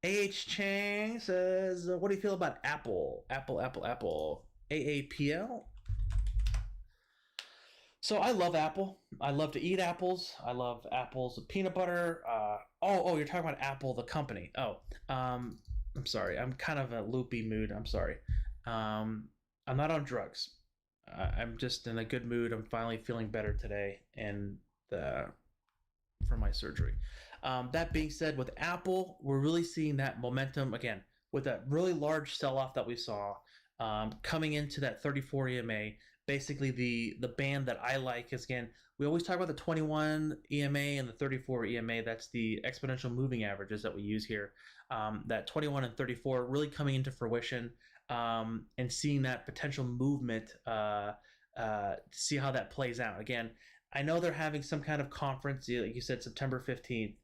AH Chang says, "What do you feel about Apple? Apple. AAPL." So I love Apple. I love to eat apples. I love apples with peanut butter. You're talking about Apple, the company. I'm sorry. I'm kind of a loopy mood. I'm sorry. I'm not on drugs. I'm just in a good mood. I'm finally feeling better today, and from my surgery. That being said, with Apple, we're really seeing that momentum again with that really large sell-off that we saw coming into that 34 EMA. Basically, the band that I like is, again, we always talk about the 21 EMA and the 34 EMA. That's the exponential moving averages that we use here. That 21 and 34 really coming into fruition, and seeing that potential movement, see how that plays out. Again, I know they're having some kind of conference, like you said, September 15th.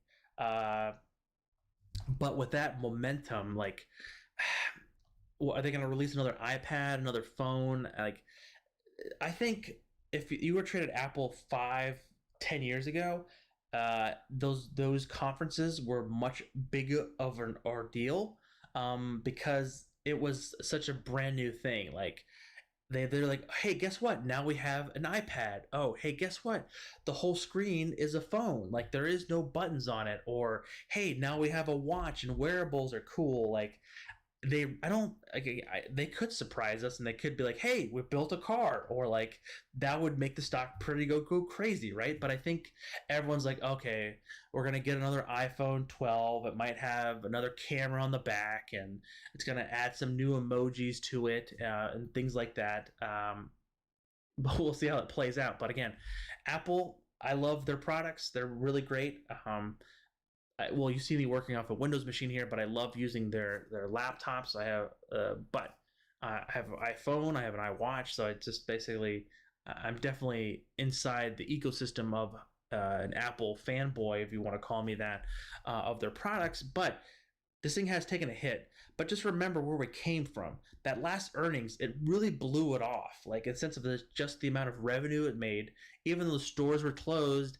But with that momentum, like, well, are they going to release another iPad, another phone? Like, I think if you were traded Apple 5-10 years ago, those conferences were much bigger of an ordeal, because it was such a brand new thing. Like they're like, hey, guess what? Now we have an iPad. Oh, hey, guess what? The whole screen is a phone. Like there is no buttons on it. Or hey, now we have a watch and wearables are cool. Like they could surprise us and they could be like, hey, we built a car, or like that would make the stock pretty go crazy, right? But I think everyone's like, okay, we're gonna get another iPhone 12. It might have another camera on the back and it's gonna add some new emojis to it, and things like that. But we'll see how it plays out. But again, Apple, I love their products. They're really great. Well, you see me working off a Windows machine here, but I love using their laptops. I have, but I have an iPhone, I have an iWatch, so it's just basically, I'm definitely inside the ecosystem of an Apple fanboy, if you want to call me that, of their products. But this thing has taken a hit. But just remember where we came from. That last earnings, it really blew it off. Like in the sense of just the amount of revenue it made, even though the stores were closed.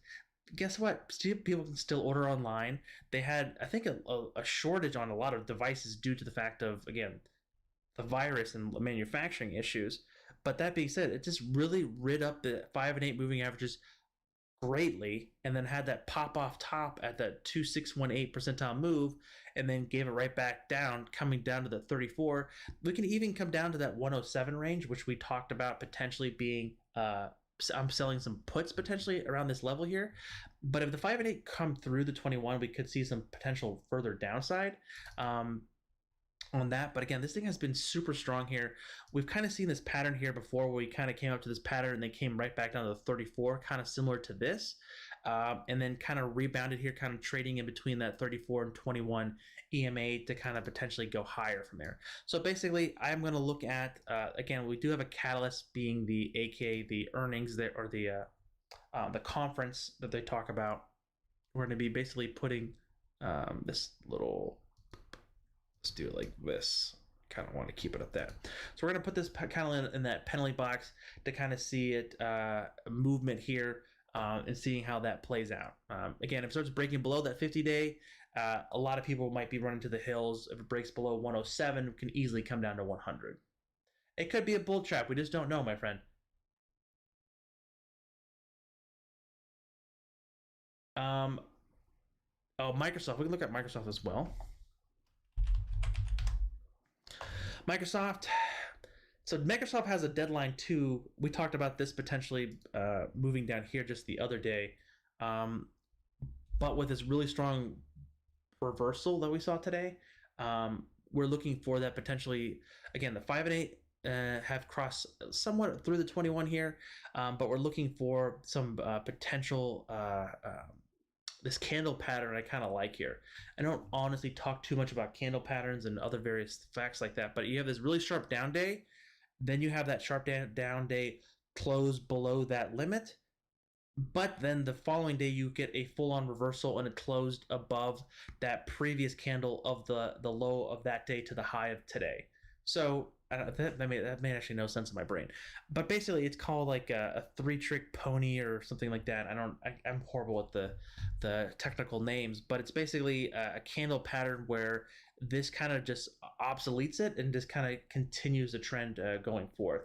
Guess what? People can still order online. They had, I think, a shortage on a lot of devices due to the fact of, again, the virus and manufacturing issues. But that being said, it just really rid up the 5 and 8 moving averages greatly, and then had that pop off top at that 2618 percentile move, and then gave it right back down, coming down to the 34. We can even come down to that 107 range, which we talked about potentially being I'm selling some puts potentially around this level here. But if the 5 and 8 come through the 21, we could see some potential further downside on that. But again, this thing has been super strong here. We've kind of seen this pattern here before where we kind of came up to this pattern and they came right back down to the 34, kind of similar to this. And then kind of rebounded here, kind of trading in between that 34 and 21 EMA to kind of potentially go higher from there. So basically, I'm going to look at, again, we do have a catalyst being the AKA the earnings that, or the conference that they talk about. We're going to be basically putting this little, let's do it like this. Kind of want to keep it at that. So we're going to put this kind of in that penalty box to kind of see it, movement here. And seeing how that plays out. Again, if it starts breaking below that 50-day, a lot of people might be running to the hills. If it breaks below 107, it can easily come down to 100. It could be a bull trap. We just don't know, my friend. Microsoft. We can look at Microsoft as well. Microsoft. So Microsoft has a deadline too. We talked about this potentially moving down here just the other day. But with this really strong reversal that we saw today, we're looking for that potentially, again, the 5 and 8 have crossed somewhat through the 21 here, but we're looking for some potential this candle pattern I kind of like here. I don't honestly talk too much about candle patterns and other various facts like that, but you have this really sharp down day, then you have that sharp down day close below that limit, but then the following day you get a full-on reversal and it closed above that previous candle of the low of that day to the high of today. So that made actually no sense in my brain, but basically it's called like a three-trick pony or something like that. I'm horrible with the technical names, but it's basically a candle pattern where this kind of just obsoletes it and just kind of continues the trend going forth.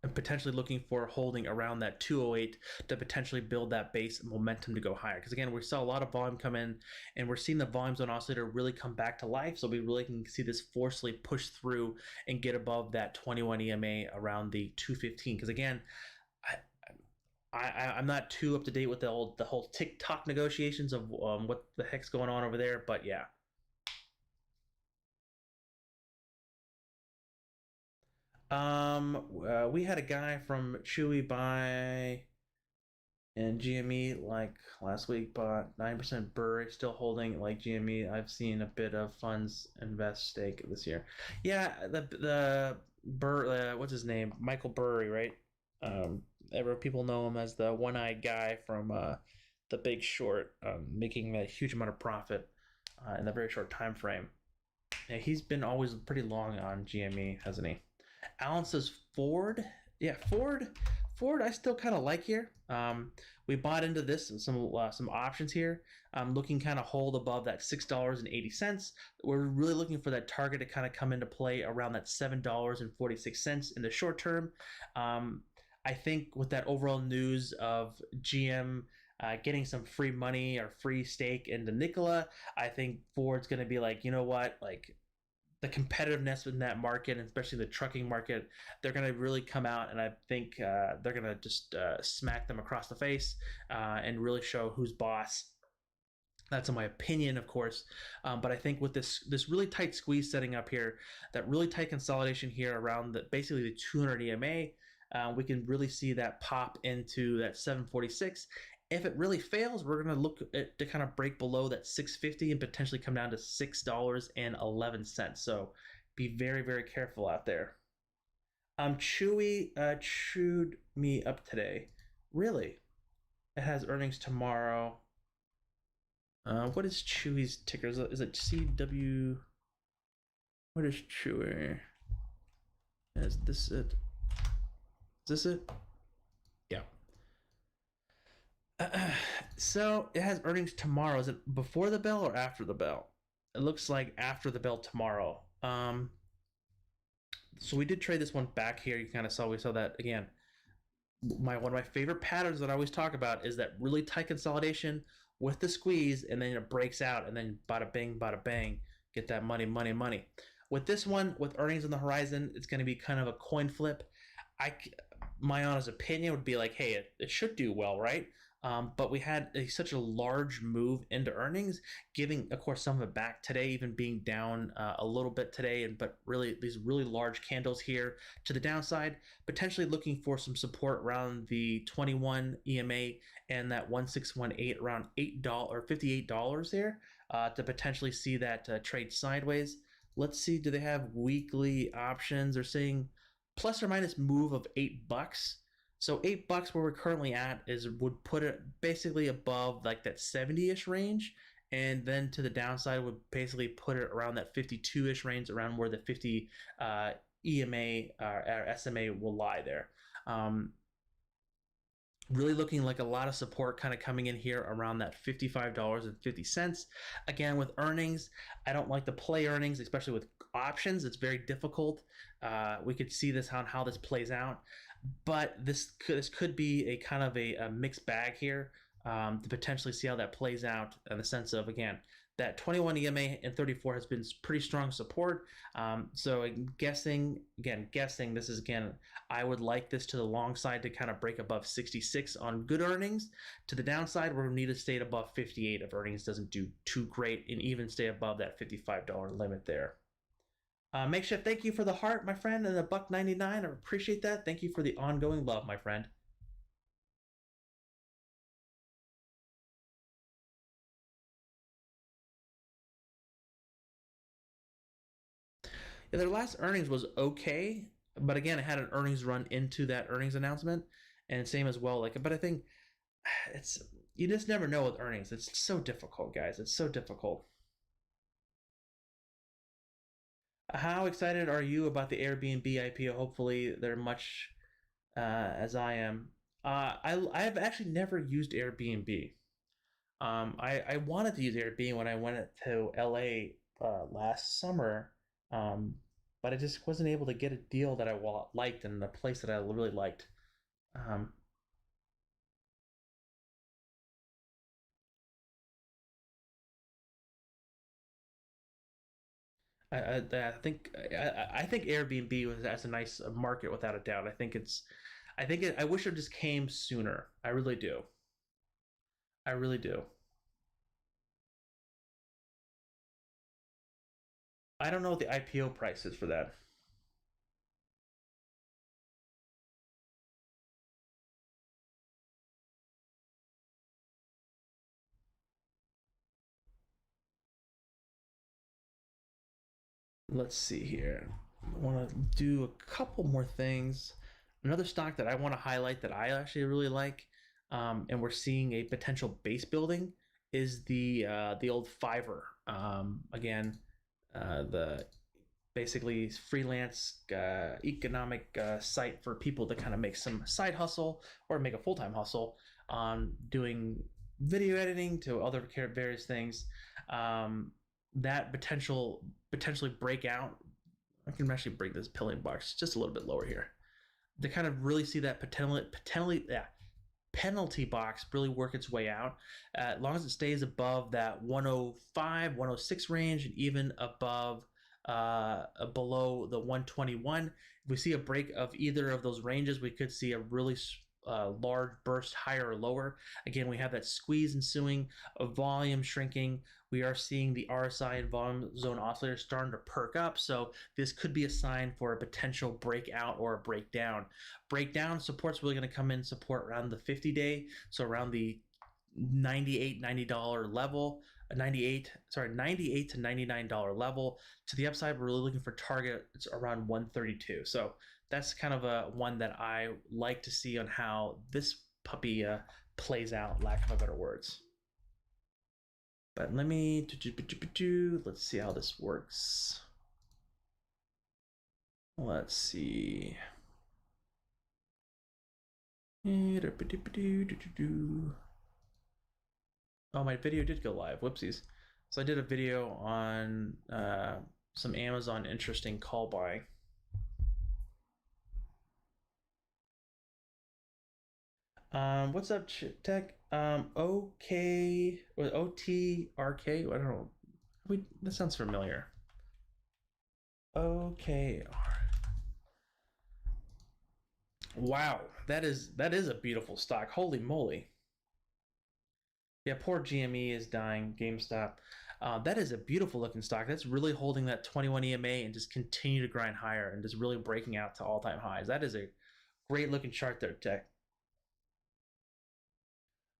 And potentially looking for holding around that 208 to potentially build that base momentum to go higher. Because again, we saw a lot of volume come in, and we're seeing the volumes on oscillator really come back to life. So we really can see this forcefully push through and get above that 21 EMA around the 215. Because again, I'm not too up to date with the whole TikTok negotiations of what the heck's going on over there, but yeah. We had a guy from Chewy buy and GME like last week bought 9% Burry, still holding like GME. I've seen a bit of funds invest stake this year. Yeah, the what's his name? Michael Burry, right? People know him as the one-eyed guy from The Big Short, making a huge amount of profit in a very short time frame. Yeah, he's been always pretty long on GME, hasn't he? Alan says Ford. Yeah, Ford. I still kind of like here. We bought into this and some options here. Looking kind of hold above that $6.80. We're really looking for that target to kind of come into play around that $7.46 in the short term. I think with that overall news of GM getting some free money or free stake into Nikola, I think Ford's going to be like, you know what, like the competitiveness in that market, and especially the trucking market, they're going to really come out, and I think they're going to just smack them across the face and really show who's boss. That's in my opinion, of course, but I think with this really tight squeeze setting up here, that really tight consolidation here around basically the 200 EMA, we can really see that pop into that 746. If it really fails, we're going to look at, to kind of break below that 650 and potentially come down to $6.11. So be very, very careful out there. Chewy chewed me up today. Really? It has earnings tomorrow. What is Chewy's ticker? Is it CW? What is Chewy? Is this it? Is this it? Yeah. So it has earnings tomorrow. Is it before the bell or after the bell? It looks like after the bell tomorrow. So we did trade this one back here. You kind of saw, we saw that again. One of my favorite patterns that I always talk about is that really tight consolidation with the squeeze, and then it breaks out, and then bada bang, get that money. With this one, with earnings on the horizon, it's going to be kind of a coin flip. My honest opinion would be like, hey, it should do well, right? But we had such a large move into earnings, giving, of course, some of it back today, even being down a little bit today, but really these really large candles here to the downside, potentially looking for some support around the 21 EMA and that 1618 around $8 or $58 there to potentially see that trade sideways. Let's see, do they have weekly options? They're saying plus or minus move of $8. So $8 where we're currently at would put it basically above like that 70-ish range, and then to the downside would basically put it around that 52-ish range, around where the 50 EMA or SMA will lie there. Really looking like a lot of support kind of coming in here around that $55.50. Again, with earnings, I don't like to play earnings, especially with options. It's very difficult. We could see this on how this plays out, but this could be a kind of a mixed bag here to potentially see how that plays out in the sense of, again, that 21 EMA and 34 has been pretty strong support. So guessing, this is, again, I would like this to the long side to kind of break above 66 on good earnings. To the downside, we're going to need to stay above 58 if earnings doesn't do too great, and even stay above that $55 limit there. Makeshift, thank you for the heart, my friend, and the $1.99. I appreciate that. Thank you for the ongoing love, my friend. Yeah, their last earnings was okay, but again, it had an earnings run into that earnings announcement, and same as well. Like, but I think it's you just never know with earnings. It's so difficult, guys. It's so difficult. How excited are you about the Airbnb IPO? Hopefully, they're much as I am. I've actually never used Airbnb. I wanted to use Airbnb when I went to LA last summer, um, but I just wasn't able to get a deal that I liked and a place that I really liked. Um, I think Airbnb was as a nice market without a doubt. I wish it just came sooner. I really do. I really do. I don't know what the IPO price is for that. Let's see here. I want to do a couple more things. Another stock that I want to highlight that I actually really like, and we're seeing a potential base building, is the old Fiverr. Again, the basically freelance economic site for people to kind of make some side hustle or make a full time hustle on doing video editing to other various things. Um, that potentially break out. I can actually bring this pilling box just a little bit lower here to kind of really see that penalty box really work its way out. As long as it stays above that 105, 106 range, and even above below the 121. If we see a break of either of those ranges, we could see a really large burst higher or lower. Again, we have that squeeze ensuing, a volume shrinking. We are seeing the RSI and volume zone oscillator starting to perk up. So this could be a sign for a potential breakout or a breakdown. Breakdown support's really going to come in support around the 50-day, so around the 98 $90 level, 98 to $99 level. To the upside, we're really looking for targets around 132. So that's kind of a one that I like to see on how this puppy plays out, lack of better words. But let's see how this works. Let's see. Oh, my video did go live. Whoopsies. So I did a video on some Amazon interesting call buy. What's up, Tech? OK or OTRK? I don't know. That sounds familiar. Okay. Wow, that is a beautiful stock. Holy moly. Yeah, poor GME is dying. GameStop. That is a beautiful looking stock. That's really holding that 21 EMA and just continue to grind higher and just really breaking out to all time highs. That is a great looking chart there, Tech.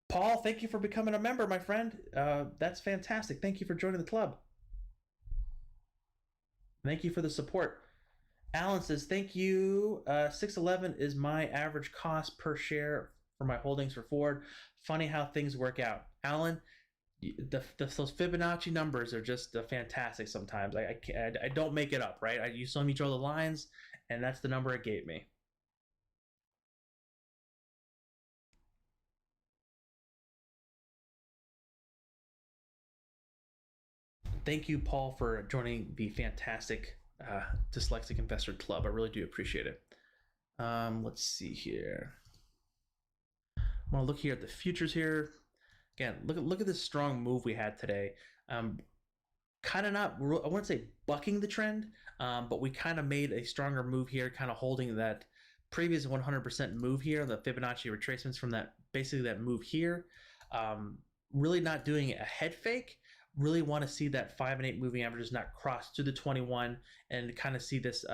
Paul, thank you for becoming a member, my friend. That's fantastic. Thank you for joining the club. Thank you for the support. Alan says, thank you. 611 is my average cost per share for my holdings for Ford. Funny how things work out. Alan, those Fibonacci numbers are just fantastic sometimes. I don't make it up, right? You saw me draw the lines, and that's the number it gave me. Thank you, Paul, for joining the fantastic Dyslexic Investor Club. I really do appreciate it. Let's see here. I want to look here at the futures here. Again, look at this strong move we had today. Kind of not, I wouldn't say bucking the trend, but we kind of made a stronger move here, kind of holding that previous 100% move here, the Fibonacci retracements from that, basically that move here. Really not doing a head fake, really want to see that 5 and 8 moving averages not cross to the 21 and kind of see this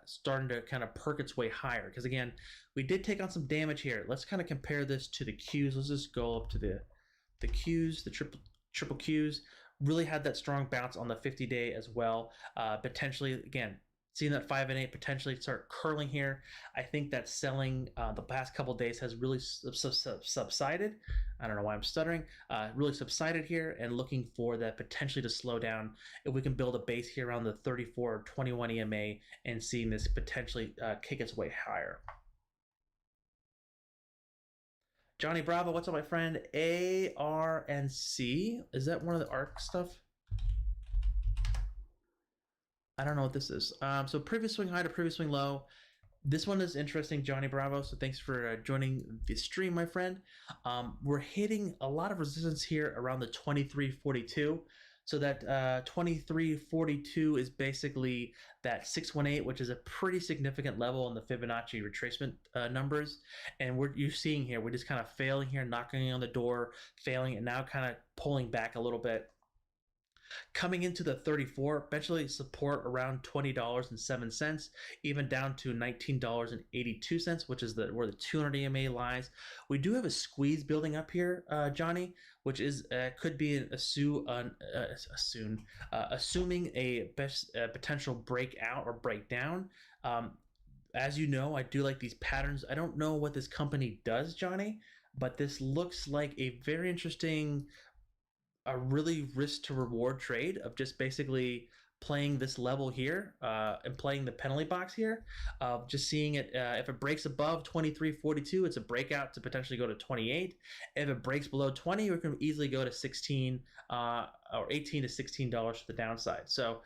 starting to kind of perk its way higher. Because again, we did take on some damage here. Let's kind of compare this to the Qs. Let's just go up to the Qs, the triple Qs. Really had that strong bounce on the 50-day as well. Potentially, again, seeing that 5 and 8 potentially start curling here. I think that selling the past couple days has really subsided. I don't know why I'm stuttering. Really subsided here, and looking for that potentially to slow down. If we can build a base here around the 34 or 21 EMA and seeing this potentially kick its way higher. Johnny Bravo, what's up, my friend? A, R, and C. Is that one of the ARC stuff? I don't know what this is. So previous swing high to previous swing low. This one is interesting, Johnny Bravo. So thanks for joining the stream, my friend. We're hitting a lot of resistance here around the 2342. So that 2342 is basically that 618, which is a pretty significant level in the Fibonacci retracement numbers. And you're seeing here, we're just kind of failing here, knocking on the door, failing, and now kind of pulling back a little bit. Coming into the 34, eventually support around $20.07, even down to $19.82, which is where the 200 EMA lies. We do have a squeeze building up here, Johnny, which is could be assuming a potential breakout or breakdown. As you know, I do like these patterns. I don't know what this company does, Johnny, but this looks like a very interesting, a really risk to reward trade of just basically playing this level here and playing the penalty box here of just seeing it. If it breaks above 2342, it's a breakout to potentially go to 28. If it breaks below 20, we can easily go to 16 or 18 to $16 for the downside. So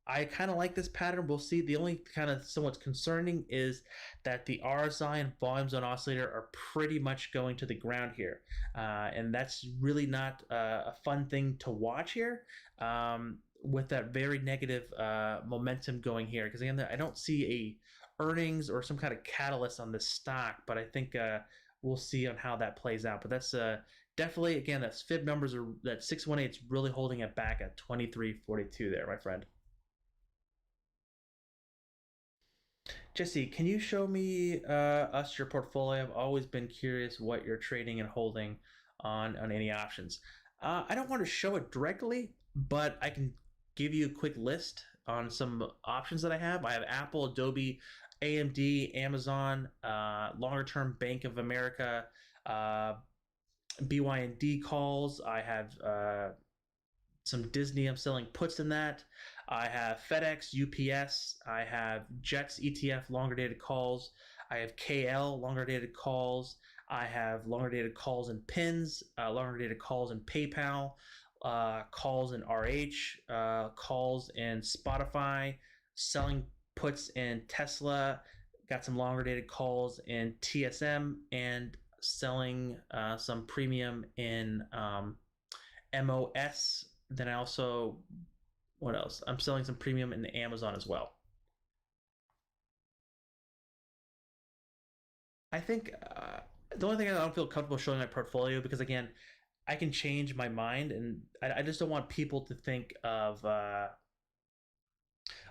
I kind of like this pattern. We'll see. The only kind of somewhat concerning is that the RSI and volume zone oscillator are pretty much going to the ground here. And that's really not a fun thing to watch here with that very negative momentum going here. Because again, I don't see a earnings or some kind of catalyst on this stock, but I think we'll see on how that plays out. But that's definitely, again, that's fib numbers are that 618 is really holding it back at 2342 there, my friend. Jesse, can you show me us your portfolio? I've always been curious what you're trading and holding on any options. I don't want to show it directly, but I can give you a quick list on some options that I have. I have Apple, Adobe, AMD, Amazon, longer term Bank of America, BYND calls. I have some Disney. I'm selling puts in that. I have FedEx, UPS. I have Jets ETF longer dated calls. I have KL longer dated calls. I have longer dated calls in pins, longer dated calls in PayPal, calls in RH, calls in Spotify, selling puts in Tesla. Got some longer dated calls in TSM, and selling some premium in MOS. Then I also, what else? I'm selling some premium in Amazon as well. I think the only thing I don't feel comfortable showing my portfolio, because again, I can change my mind, and I just don't want people to think of. I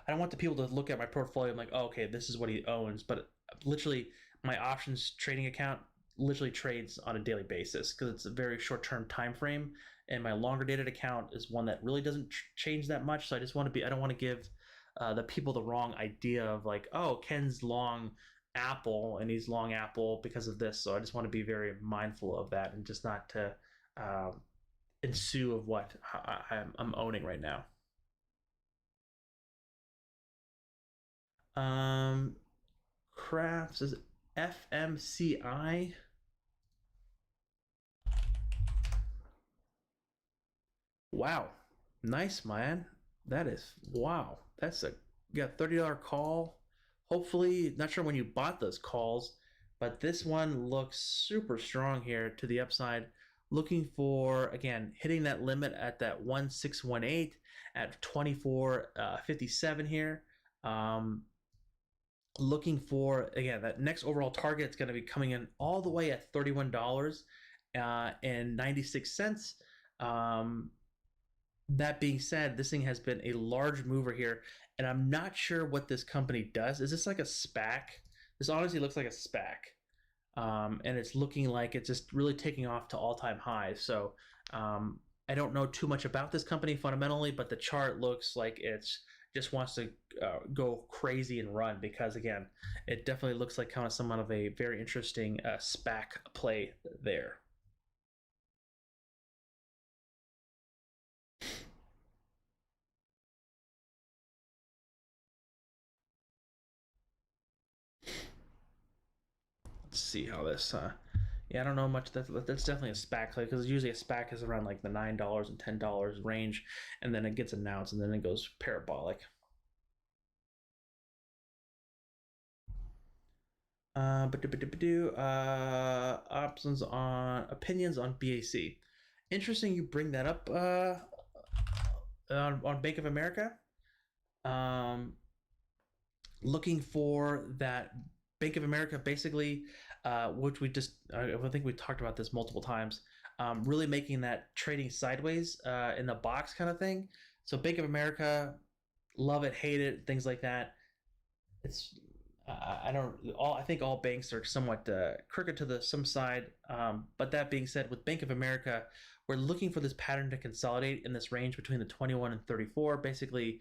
don't want the people to look at my portfolio and like, oh, okay, this is what he owns. But literally, my options trading account literally trades on a daily basis because it's a very short-term time frame. And my longer dated account is one that really doesn't change that much. So I just want to be, I don't want to give the people the wrong idea of like, oh, Ken's long Apple and he's long Apple because of this. So I just want to be very mindful of that and just not to ensue of what I'm owning right now. Crafts is FMCI. Wow, nice, man. That is, wow. That's a, you got $30 call. Hopefully, not sure when you bought those calls, but this one looks super strong here to the upside. Looking for, again, hitting that limit at that 1618 at 24.57 here. Looking for, again, that next overall target is going to be coming in all the way at $31.96. That being said, this thing has been a large mover here, and I'm not sure what this company does. Is this like a SPAC? This honestly looks like a SPAC. And it's looking like it's just really taking off to all-time highs. So I don't know too much about this company fundamentally, but the chart looks like it's just wants to go crazy and run, because again, it definitely looks like kind of somewhat of a very interesting SPAC play there. Let's see how this. Yeah, I don't know much. That's definitely a SPAC play, because usually a SPAC is around like the $9 and $10 range, and then it gets announced, and then it goes parabolic. Opinions on BAC. Interesting, you bring that up on Bank of America. Looking for that Bank of America, basically, which I think we talked about this multiple times, really making that trading sideways in the box kind of thing. So Bank of America, love it, hate it, things like that. It's I think all banks are somewhat crooked to some side. But that being said, with Bank of America, we're looking for this pattern to consolidate in this range between the 21 and 34, basically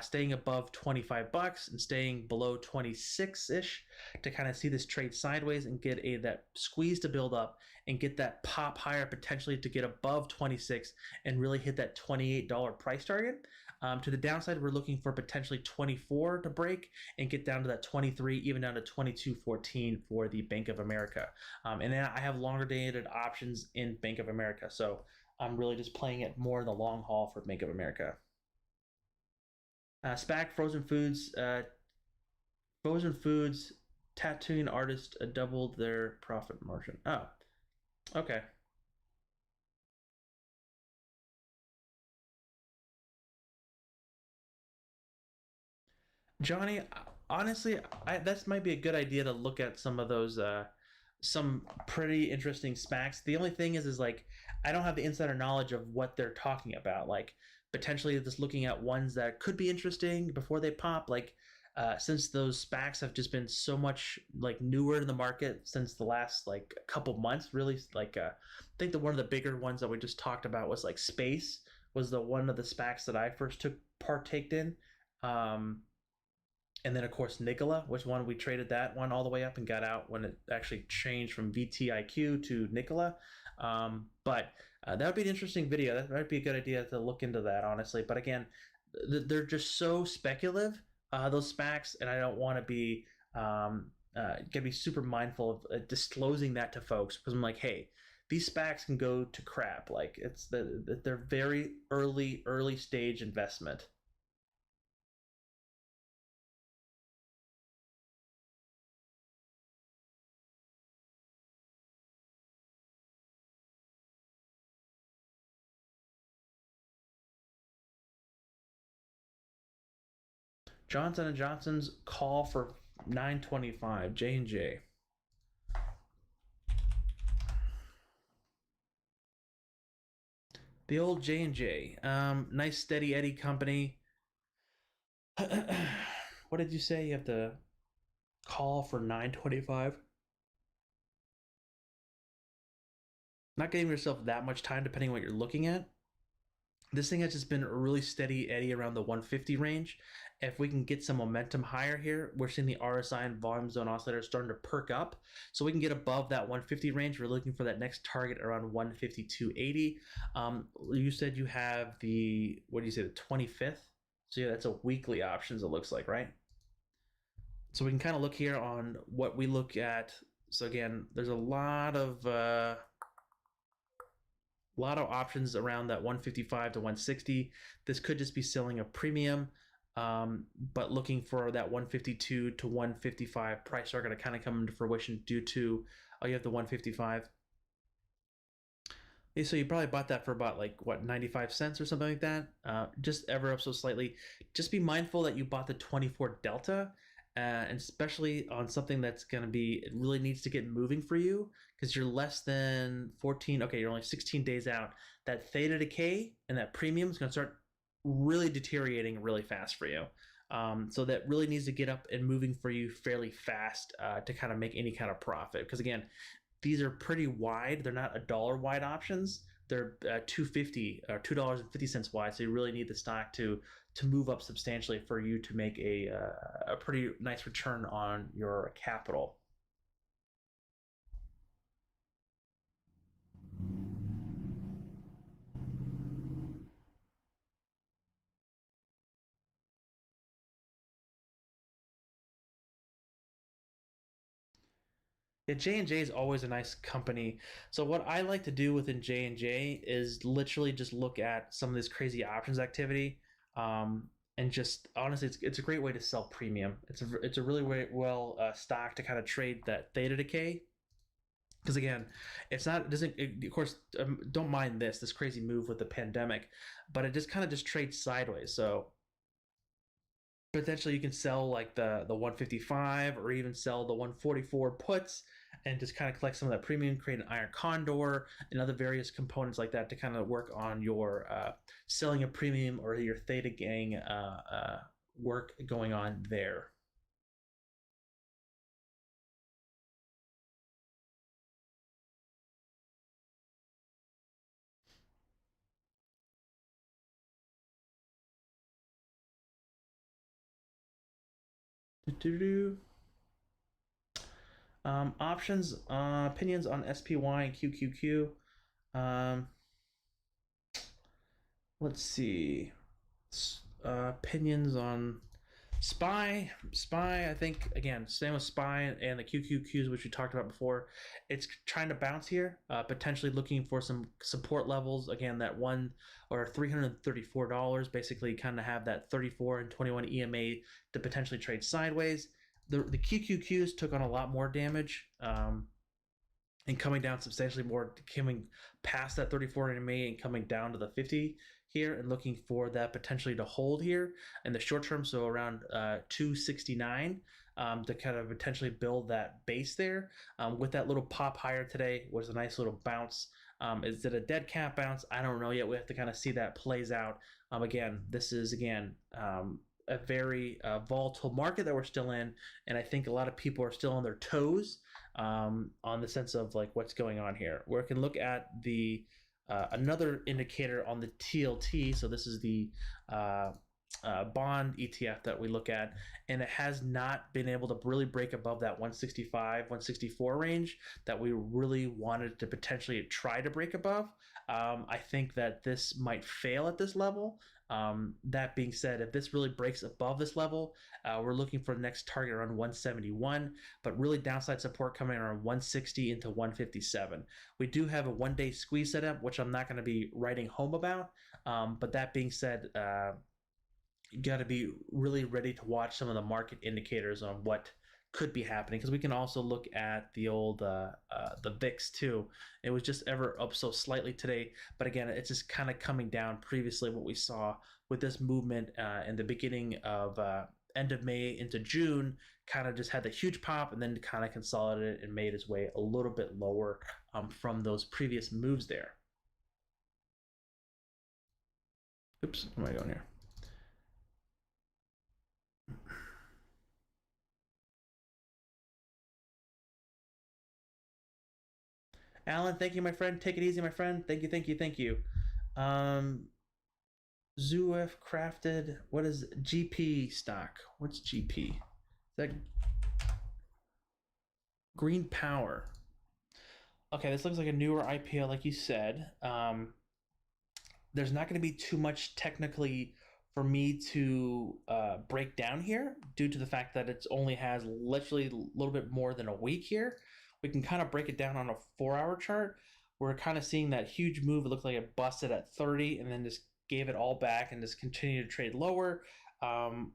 staying above $25 and staying below 26-ish to kind of see this trade sideways and get that squeeze to build up and get that pop higher, potentially to get above 26 and really hit that $28 price target. To the downside, we're looking for potentially 24 to break and get down to that 23, even down to 22.14 for the Bank of America. And then I have longer dated options in Bank of America, so I'm really just playing it more in the long haul for Bank of America. SPAC Frozen Foods. Frozen Foods tattooing artist doubled their profit margin. Oh, okay. Johnny, honestly, that might be a good idea to look at some of those, some pretty interesting SPACs. The only thing is like, I don't have the insider knowledge of what they're talking about. Like, potentially just looking at ones that could be interesting before they pop. Like, since those SPACs have just been so much like newer in the market since the last like couple months, really. Like, I think one of the bigger ones that we just talked about was like Space was the one of the SPACs that I first took partaked in. Um, and then of course Nikola, which one we traded that one all the way up and got out when it actually changed from VTIQ to Nikola. But that would be an interesting video. That might be a good idea to look into that, honestly. But again, they're just so speculative, those SPACs, and I don't want to be gotta be super mindful of disclosing that to folks, because I'm like, hey, these SPACs can go to crap. Like they're very early stage investment. Johnson and Johnson's call for 925 J&J. The old J&J, nice steady Eddie company. What did you say? You have to call for 925. Not giving yourself that much time depending on what you're looking at. This thing has just been a really steady eddy around the 150 range. If we can get some momentum higher here, we're seeing the RSI and volume zone oscillator starting to perk up. So we can get above that 150 range. We're looking for that next target around 152.80. You said you have the, what do you say, the 25th? So yeah, that's a weekly options, it looks like, right? So we can kind of look here on what we look at. So again, there's a lot of options around that 155 to 160. This could just be selling a premium, but looking for that 152 to 155 price target to kind of come into fruition due to, oh, you have the 155. Okay, so you probably bought that for about like what, 95 cents or something like that, just ever up so slightly. Just be mindful that you bought the 24 delta, and especially on something that's going to be, it really needs to get moving for you because you're less than 14, okay, you're only 16 days out. That theta decay and that premium is going to start really deteriorating really fast for you. So that really needs to get up and moving for you fairly fast to kind of make any kind of profit. Because again, these are pretty wide. They're not $1 wide options. They're $2.50 or $2.50 wide. So you really need the stock to move up substantially for you to make a pretty nice return on your capital. Yeah, J&J is always a nice company. So what I like to do within J&J is literally just look at some of this crazy options activity, and just honestly, it's a great way to sell premium. It's a really well stock to kind of trade that theta decay. Because again, it's not, it doesn't, it, of course, don't mind this crazy move with the pandemic, but it just kind of just trades sideways. So potentially you can sell like the 155 or even sell the 144 puts and just kind of collect some of that premium, create an iron condor and other various components like that to kind of work on your selling a premium or your theta gang work going on there. Options, opinions on SPY and QQQ. Um, let's see. Opinions on Spy. I think again, same with Spy and the QQQs, which we talked about before. It's trying to bounce here, potentially looking for some support levels. Again, that one or $334, basically kind of have that 34 and 21 EMA to potentially trade sideways. The QQQs took on a lot more damage. And coming down substantially more, coming past that 34 EMA and coming down to the 50 here and looking for that potentially to hold here in the short term, so around 269 to kind of potentially build that base there. With that little pop higher today was a nice little bounce. Is it a dead cat bounce? I don't know yet. We have to kind of see that plays out. Again, this is a very volatile market that we're still in, and I think a lot of people are still on their toes on the sense of like what's going on here. We can look at the another indicator on the TLT. So this is the bond ETF that we look at, and it has not been able to really break above that 165, 164 range that we really wanted to potentially try to break above. I think that this might fail at this level. That being said, if this really breaks above this level, we're looking for the next target around 171, but really downside support coming around 160 into 157. We do have a one-day squeeze setup, which I'm not going to be writing home about. But that being said, you got to be really ready to watch some of the market indicators on what could be happening, because we can also look at the old the VIX too. It was just ever up so slightly today, but again, it's just kind of coming down. Previously, what we saw with this movement in the beginning of end of May into June, kind of just had the huge pop and then kind of consolidated and made its way a little bit lower from those previous moves there. Oops, where am I going here? Alan, thank you, my friend. Take it easy, my friend. Thank you, thank you, thank you. Zuef crafted. What is GP stock? What's GP? Is that Green Power? Okay, this looks like a newer IPO, like you said. There's not going to be too much technically for me to break down here due to the fact that it only has literally a little bit more than a week here. We can kind of break it down on a 4-hour chart. We're kind of seeing that huge move. It looked like it busted at 30 and then just gave it all back and just continued to trade lower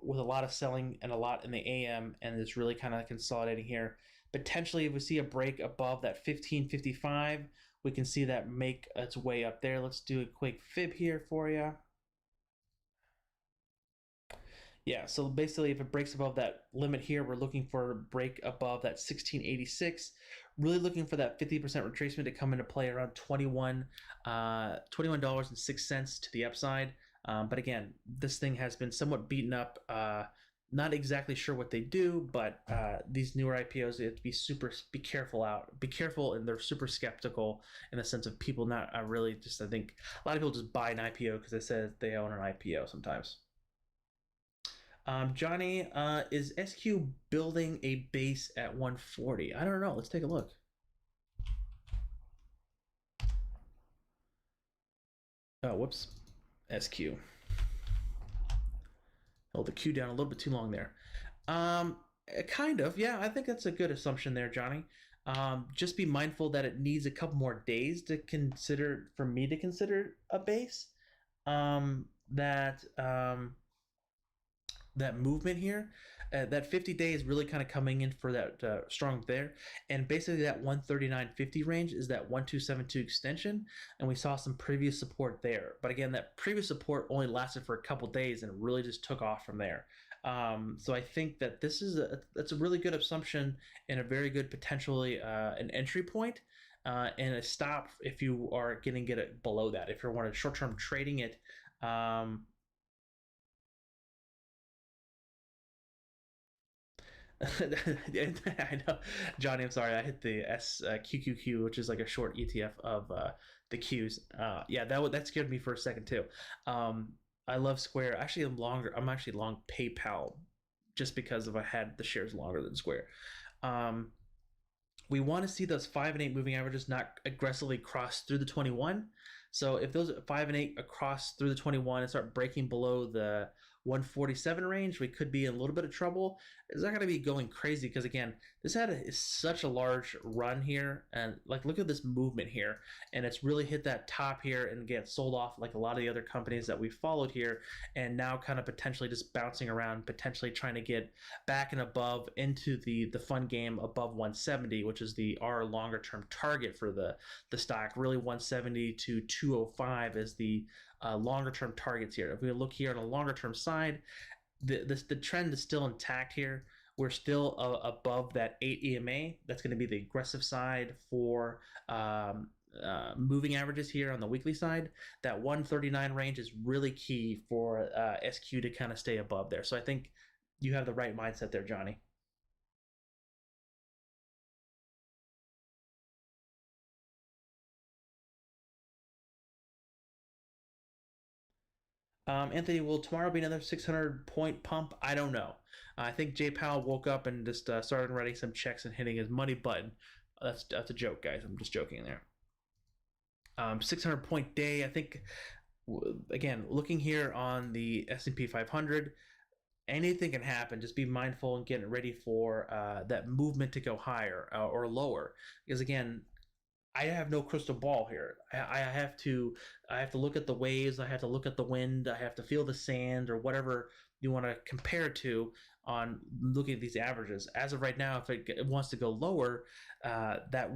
with a lot of selling and a lot in the AM, and it's really kind of consolidating here. Potentially, if we see a break above that 1555, we can see that make its way up there. Let's do a quick fib here for you. Yeah, so basically, if it breaks above that limit here, we're looking for a break above that 1686. Really looking for that 50% retracement to come into play around $21.06 to the upside. But again, this thing has been somewhat beaten up. Not exactly sure what they do, but these newer IPOs, you have to be careful be careful, and they're super skeptical in the sense of people not really just. I think a lot of people just buy an IPO because they said they own an IPO sometimes. Johnny, is SQ building a base at 140? I don't know. Let's take a look. Oh, whoops. SQ. Hold the Q down a little bit too long there. Kind of. Yeah, I think that's a good assumption there, Johnny. Just be mindful that it needs a couple more days to consider, for me to consider a base. That movement here, that 50 day is really kind of coming in for that strong there, and basically that 139.50 range is that 1272 extension, and we saw some previous support there, but again, that previous support only lasted for a couple days and it really just took off from there. So I think that that's a really good assumption and a very good potentially an entry point, and a stop if you are getting it below that, if you want to short-term trading it. I know, Johnny. I'm sorry. I hit the SQQQ, which is like a short ETF of the Qs. Yeah, that scared me for a second too. I love Square. Actually, I'm actually long PayPal, just because I had the shares longer than Square. We want to see those 5 and 8 moving averages not aggressively cross through the 21. So if those 5 and 8 cross through the 21 and start breaking below the 147 range, we could be in a little bit of trouble. It's not going to be going crazy because, again, this is such a large run here, and like, look at this movement here, and it's really hit that top here and get sold off like a lot of the other companies that we followed here, and now kind of potentially just bouncing around, potentially trying to get back and above into the fun game above 170, which is our longer term target for the stock. Really, 170 to 205 is the longer term targets here. If we look here on a longer term side, the trend is still intact here. We're still above that 8 EMA. That's going to be the aggressive side for moving averages here on the weekly side. That 139 range is really key for SQ to kind of stay above there. So I think you have the right mindset there, Johnny. Anthony, will tomorrow be another 600-point pump? I don't know. I think Jay Powell woke up and just started writing some checks and hitting his money button. That's a joke, guys. I'm just joking there. 600-point day. I think, again, looking here on the S&P 500, anything can happen. Just be mindful and getting ready for that movement to go higher or lower. Because, again, I have no crystal ball here. I have to look at the waves. I have to look at the wind. I have to feel the sand or whatever you want to compare it to on looking at these averages. As of right now, if it wants to go lower, that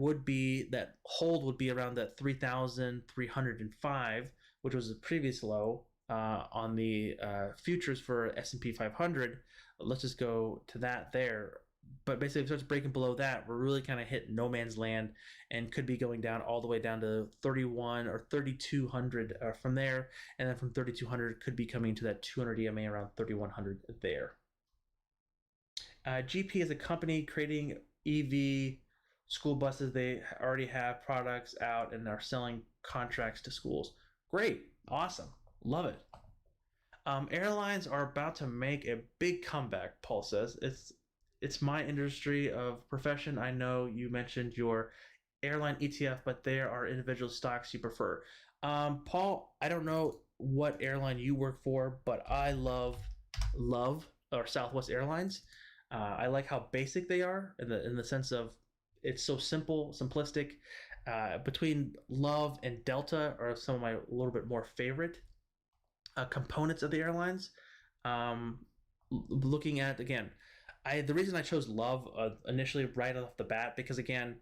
hold would be around that 3,305, which was the previous low on the futures for S&P 500. Let's just go to that there. But basically, if it starts breaking below that, we're really kind of hitting no man's land and could be going down all the way down to 31 or 3,200 from there. And then from 3,200 could be coming to that 200 EMA around 3,100 there. GP is a company creating EV school buses. They already have products out and are selling contracts to schools. Great. Awesome. Love it. Airlines are about to make a big comeback, Paul says. It's my industry of profession. I know you mentioned your airline ETF, but there are individual stocks you prefer. Paul, I don't know what airline you work for, but I love or Southwest Airlines. I like how basic they are in the sense of it's so simple, simplistic. Between Love and Delta are some of my a little bit more favorite components of the airlines. Looking at, again, the reason I chose Love initially right off the bat, because, again,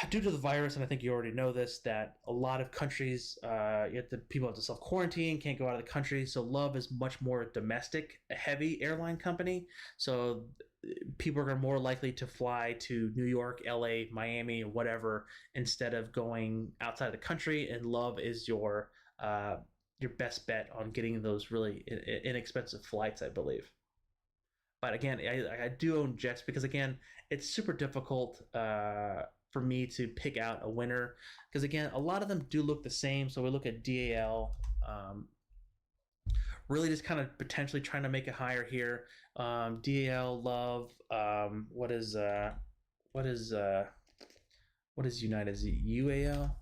due to the virus, and I think you already know this, that a lot of countries, people have to self-quarantine, can't go out of the country. So Love is much more domestic, a heavy airline company. So people are more likely to fly to New York, LA, Miami, or whatever, instead of going outside of the country. And Love is your best bet on getting those really inexpensive flights, I believe. But again, I do own Jets because again, it's super difficult for me to pick out a winner because again, a lot of them do look the same. So we look at DAL, really just kind of potentially trying to make it higher here. DAL, Love, what is United? Is it UAL?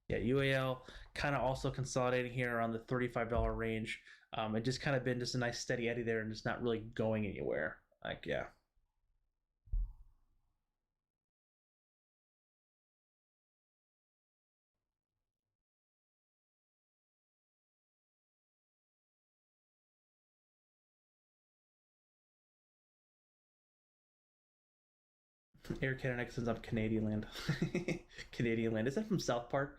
Yeah, UAL kind of also consolidating here around the $35 range. It just kind of been just a nice steady eddy there and just not really going anywhere. Like, yeah. Air Canada sends up Canadian land. Canadian land. Is that from South Park?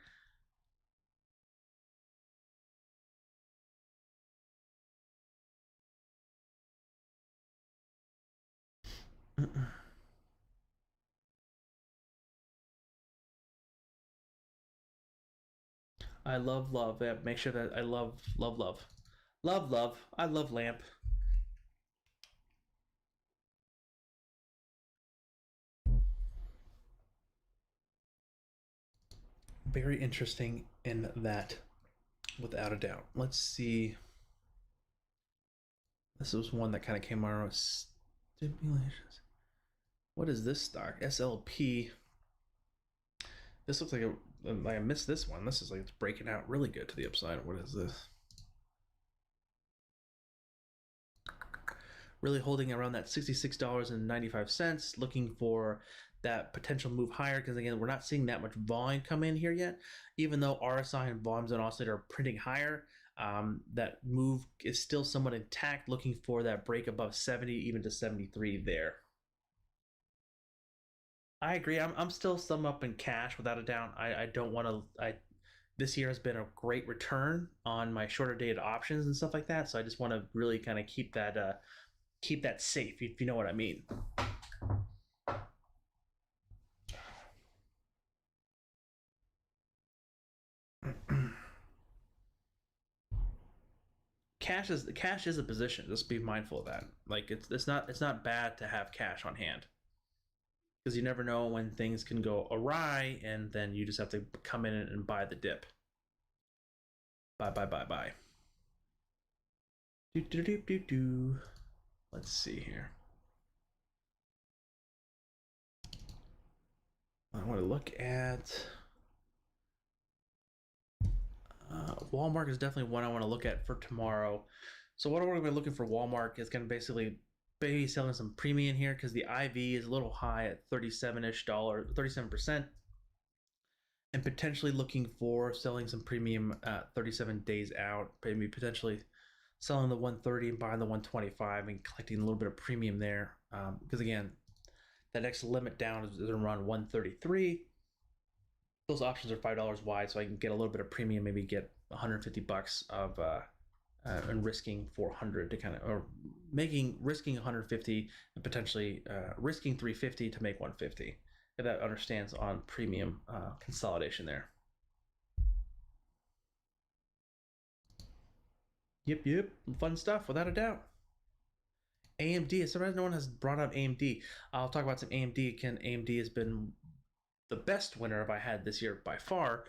I love love. Yeah, make sure that I love. I love lamp. Very interesting in that, without a doubt. Let's see. This was one that kind of came out with stipulations. What is this stock? SLP. This looks like I missed this one. This is like it's breaking out really good to the upside. What is this? Really holding around that $66.95, looking for that potential move higher because again, we're not seeing that much volume come in here yet. Even though RSI and volumes on Oscillate are printing higher, that move is still somewhat intact, looking for that break above 70, even to 73 there. I agree. I'm still some up in cash without a doubt. I don't want to. This year has been a great return on my shorter dated options and stuff like that. So I just want to really kind of keep that safe, if you know what I mean. Cash is a position. Just be mindful of that. Like it's not bad to have cash on hand because you never know when things can go awry, and then you just have to come in and buy the dip. Buy. Do. Let's see here. I want to look at Walmart is definitely one I want to look at for tomorrow. So what we're going to be looking for Walmart is going to basically be selling some premium here because the IV is a little high at 37-ish dollars, 37%, and potentially looking for selling some premium at 37 days out, maybe potentially selling the 130 and buying the 125 and collecting a little bit of premium there. Because again, the next limit down is around 133. Those options are $5 wide, so I can get a little bit of premium, maybe get 150 bucks of and risking 400 to kind of, or risking 150 and potentially risking 350 to make 150. If that understands on premium consolidation there. Yep, fun stuff without a doubt. AMD, as far as no one has brought up AMD, I'll talk about some AMD. Again, AMD has been the best winner I've had this year by far,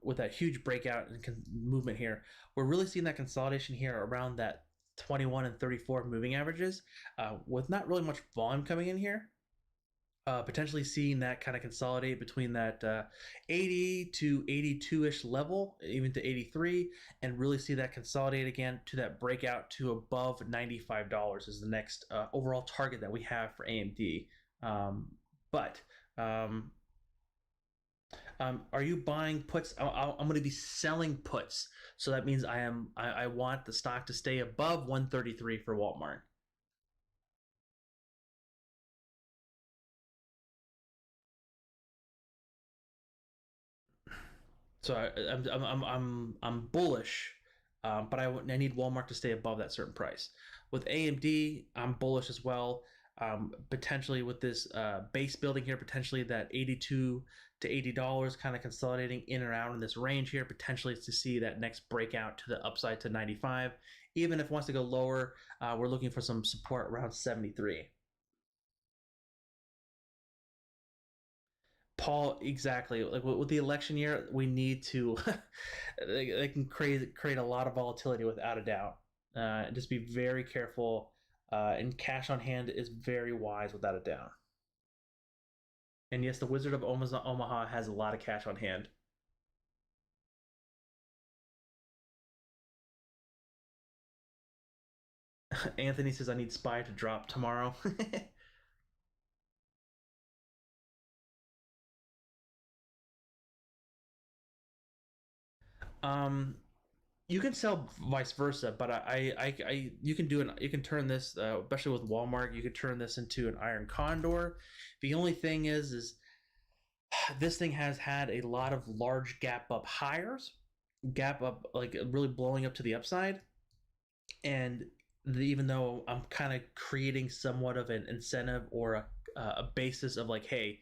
with that huge breakout and movement here. We're really seeing that consolidation here around that 21 and 34 moving averages, with not really much volume coming in here. Potentially seeing that kind of consolidate between that 80 to 82-ish level, even to 83, and really see that consolidate again to that breakout to above $95 is the next overall target that we have for AMD. But are you buying puts? I'm going to be selling puts, so that means I want the stock to stay above 133 for Walmart. So I'm bullish, but I need Walmart to stay above that certain price. With AMD, I'm bullish as well. Potentially with this base building here, potentially that 82 to $80 kind of consolidating in and out in this range here, potentially to see that next breakout to the upside to 95. Even if it wants to go lower, we're looking for some support around 73. Paul, exactly. Like with the election year, we need to. They can create a lot of volatility without a doubt. Just be very careful. And cash on hand is very wise without a doubt. And yes, the Wizard of Omaha has a lot of cash on hand. Anthony says I need Spy to drop tomorrow. um, you can sell vice versa, but you can do it. You can turn this, especially with Walmart, you could turn this into an iron condor. The only thing is this thing has had a lot of large gap up hires, gap up like really blowing up to the upside, and even though I'm kind of creating somewhat of an incentive or a basis of like, hey,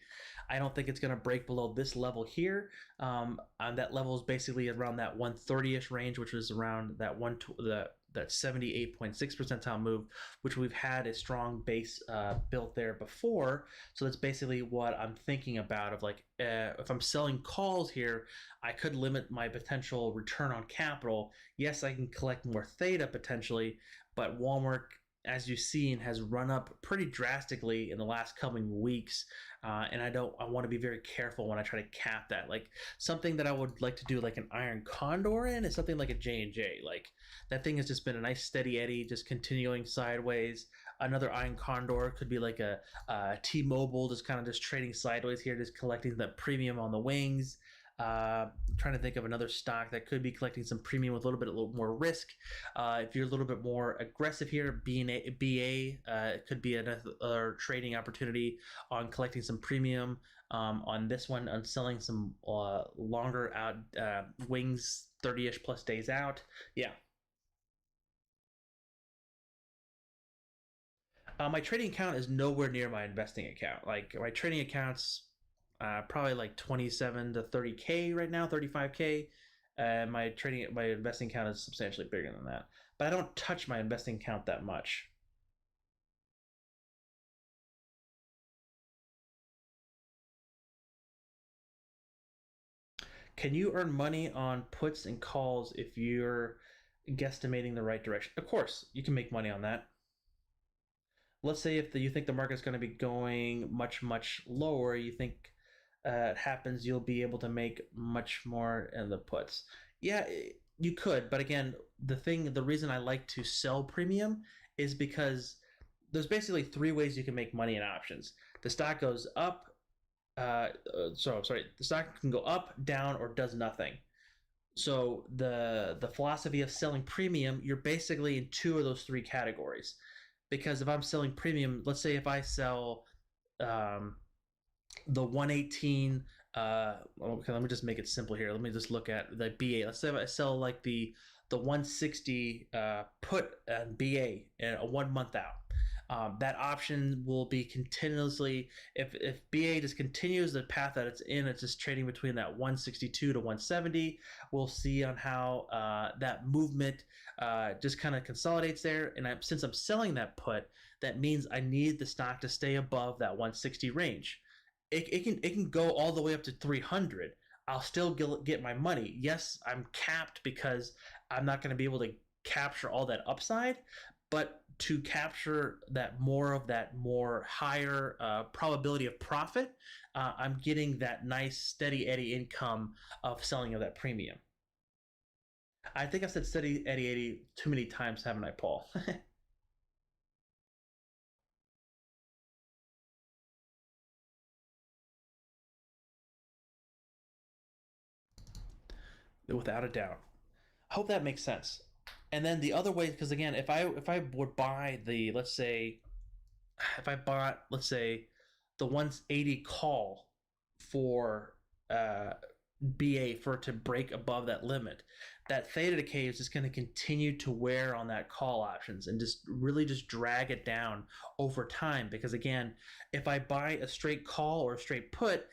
I don't think it's going to break below this level here. And that level is basically around that 130ish range, which was around that that 78.6 percentile move, which we've had a strong base built there before. So that's basically what I'm thinking about. Of like, if I'm selling calls here, I could limit my potential return on capital. Yes, I can collect more theta potentially, but Walmart, as you've seen, has run up pretty drastically in the last coming weeks, and I want to be very careful when I try to cap that. Like something that I would like to do, like an iron condor in, is something like a J&J. Like that thing has just been a nice steady eddy, just continuing sideways. Another iron condor could be like a T-Mobile, just kind of just trading sideways here, just collecting the premium on the wings. Trying to think of another stock that could be collecting some premium with a little more risk. If you're a little bit more aggressive here, BA could be another trading opportunity on collecting some premium. On this one, on selling some longer out wings, 30-ish plus days out. Yeah. My trading account is nowhere near my investing account. Like my trading account's probably like 27 to 30K right now, 35K. My investing account is substantially bigger than that. But I don't touch my investing account that much. Can you earn money on puts and calls if you're guesstimating the right direction? Of course, you can make money on that. Let's say if you think the market's going to be going much lower, you think it happens, you'll be able to make much more in the puts. Yeah, you could, but again, the reason I like to sell premium is because there's basically three ways you can make money in options. The stock goes up, the stock can go up, down, or does nothing. So the philosophy of selling premium, you're basically in two of those three categories. Because if I'm selling premium, let's say if I sell um, the 118, okay, let me just make it simple here. Let me just look at the BA. Let's say if I sell like the 160 put and BA and a 1 month out. That option will be continuously, if BA just continues the path that it's in, it's just trading between that 162 to 170. We'll see on how that movement just kind of consolidates there. And since I'm selling that put, that means I need the stock to stay above that 160 range. It can go all the way up to 300. I'll still get my money. Yes, I'm capped because I'm not going to be able to capture all that upside, but to capture that more higher probability of profit, I'm getting that nice steady eddy income of selling of that premium. I think I've said steady eddy too many times, haven't I, Paul? Without a doubt. I hope that makes sense. And then the other way, because again, if I would buy the, let's say, if I bought, let's say, the 180 call for BA for it to break above that limit. That theta decay is just going to continue to wear on that call options and just really just drag it down over time. Because again, if I buy a straight call or a straight put,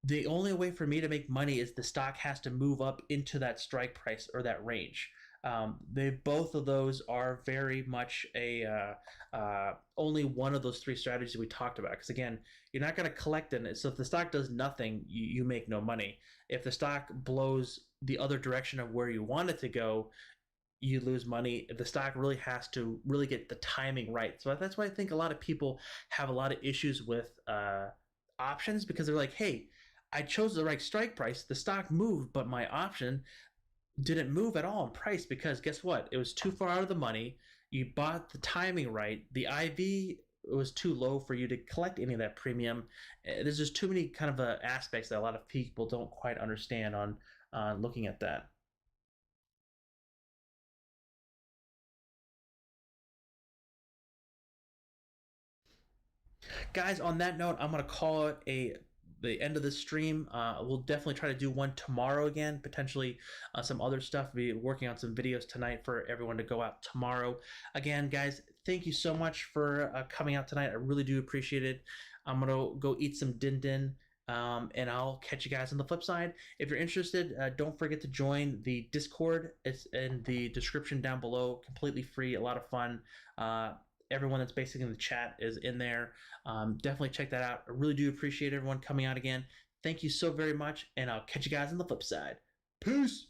the only way for me to make money is the stock has to move up into that strike price or that range. They both of those are very much only one of those three strategies we talked about. Because again, you're not going to collect in it. So if the stock does nothing, you make no money. If the stock blows the other direction of where you want it to go, you lose money. The stock really has to really get the timing right. So that's why I think a lot of people have a lot of issues with options, because they're like, hey, I chose the right strike price. The stock moved, but my option didn't move at all in price because guess what? It was too far out of the money. You bought the timing right. The IV was too low for you to collect any of that premium. There's just too many kind of aspects that a lot of people don't quite understand on looking at that. Guys, on that note, I'm going to call it the end of the stream. We'll definitely try to do one tomorrow again, potentially some other stuff. We'll be working on some videos tonight for everyone to go out tomorrow. Again, guys, thank you so much for coming out tonight. I really do appreciate it. I'm going to go eat some din din. And I'll catch you guys on the flip side. If you're interested, don't forget to join the Discord. It's in the description down below, completely free, a lot of fun. Everyone that's basically in the chat is in there. Definitely check that out. I really do appreciate everyone coming out again. Thank you so very much, and I'll catch you guys on the flip side. Peace!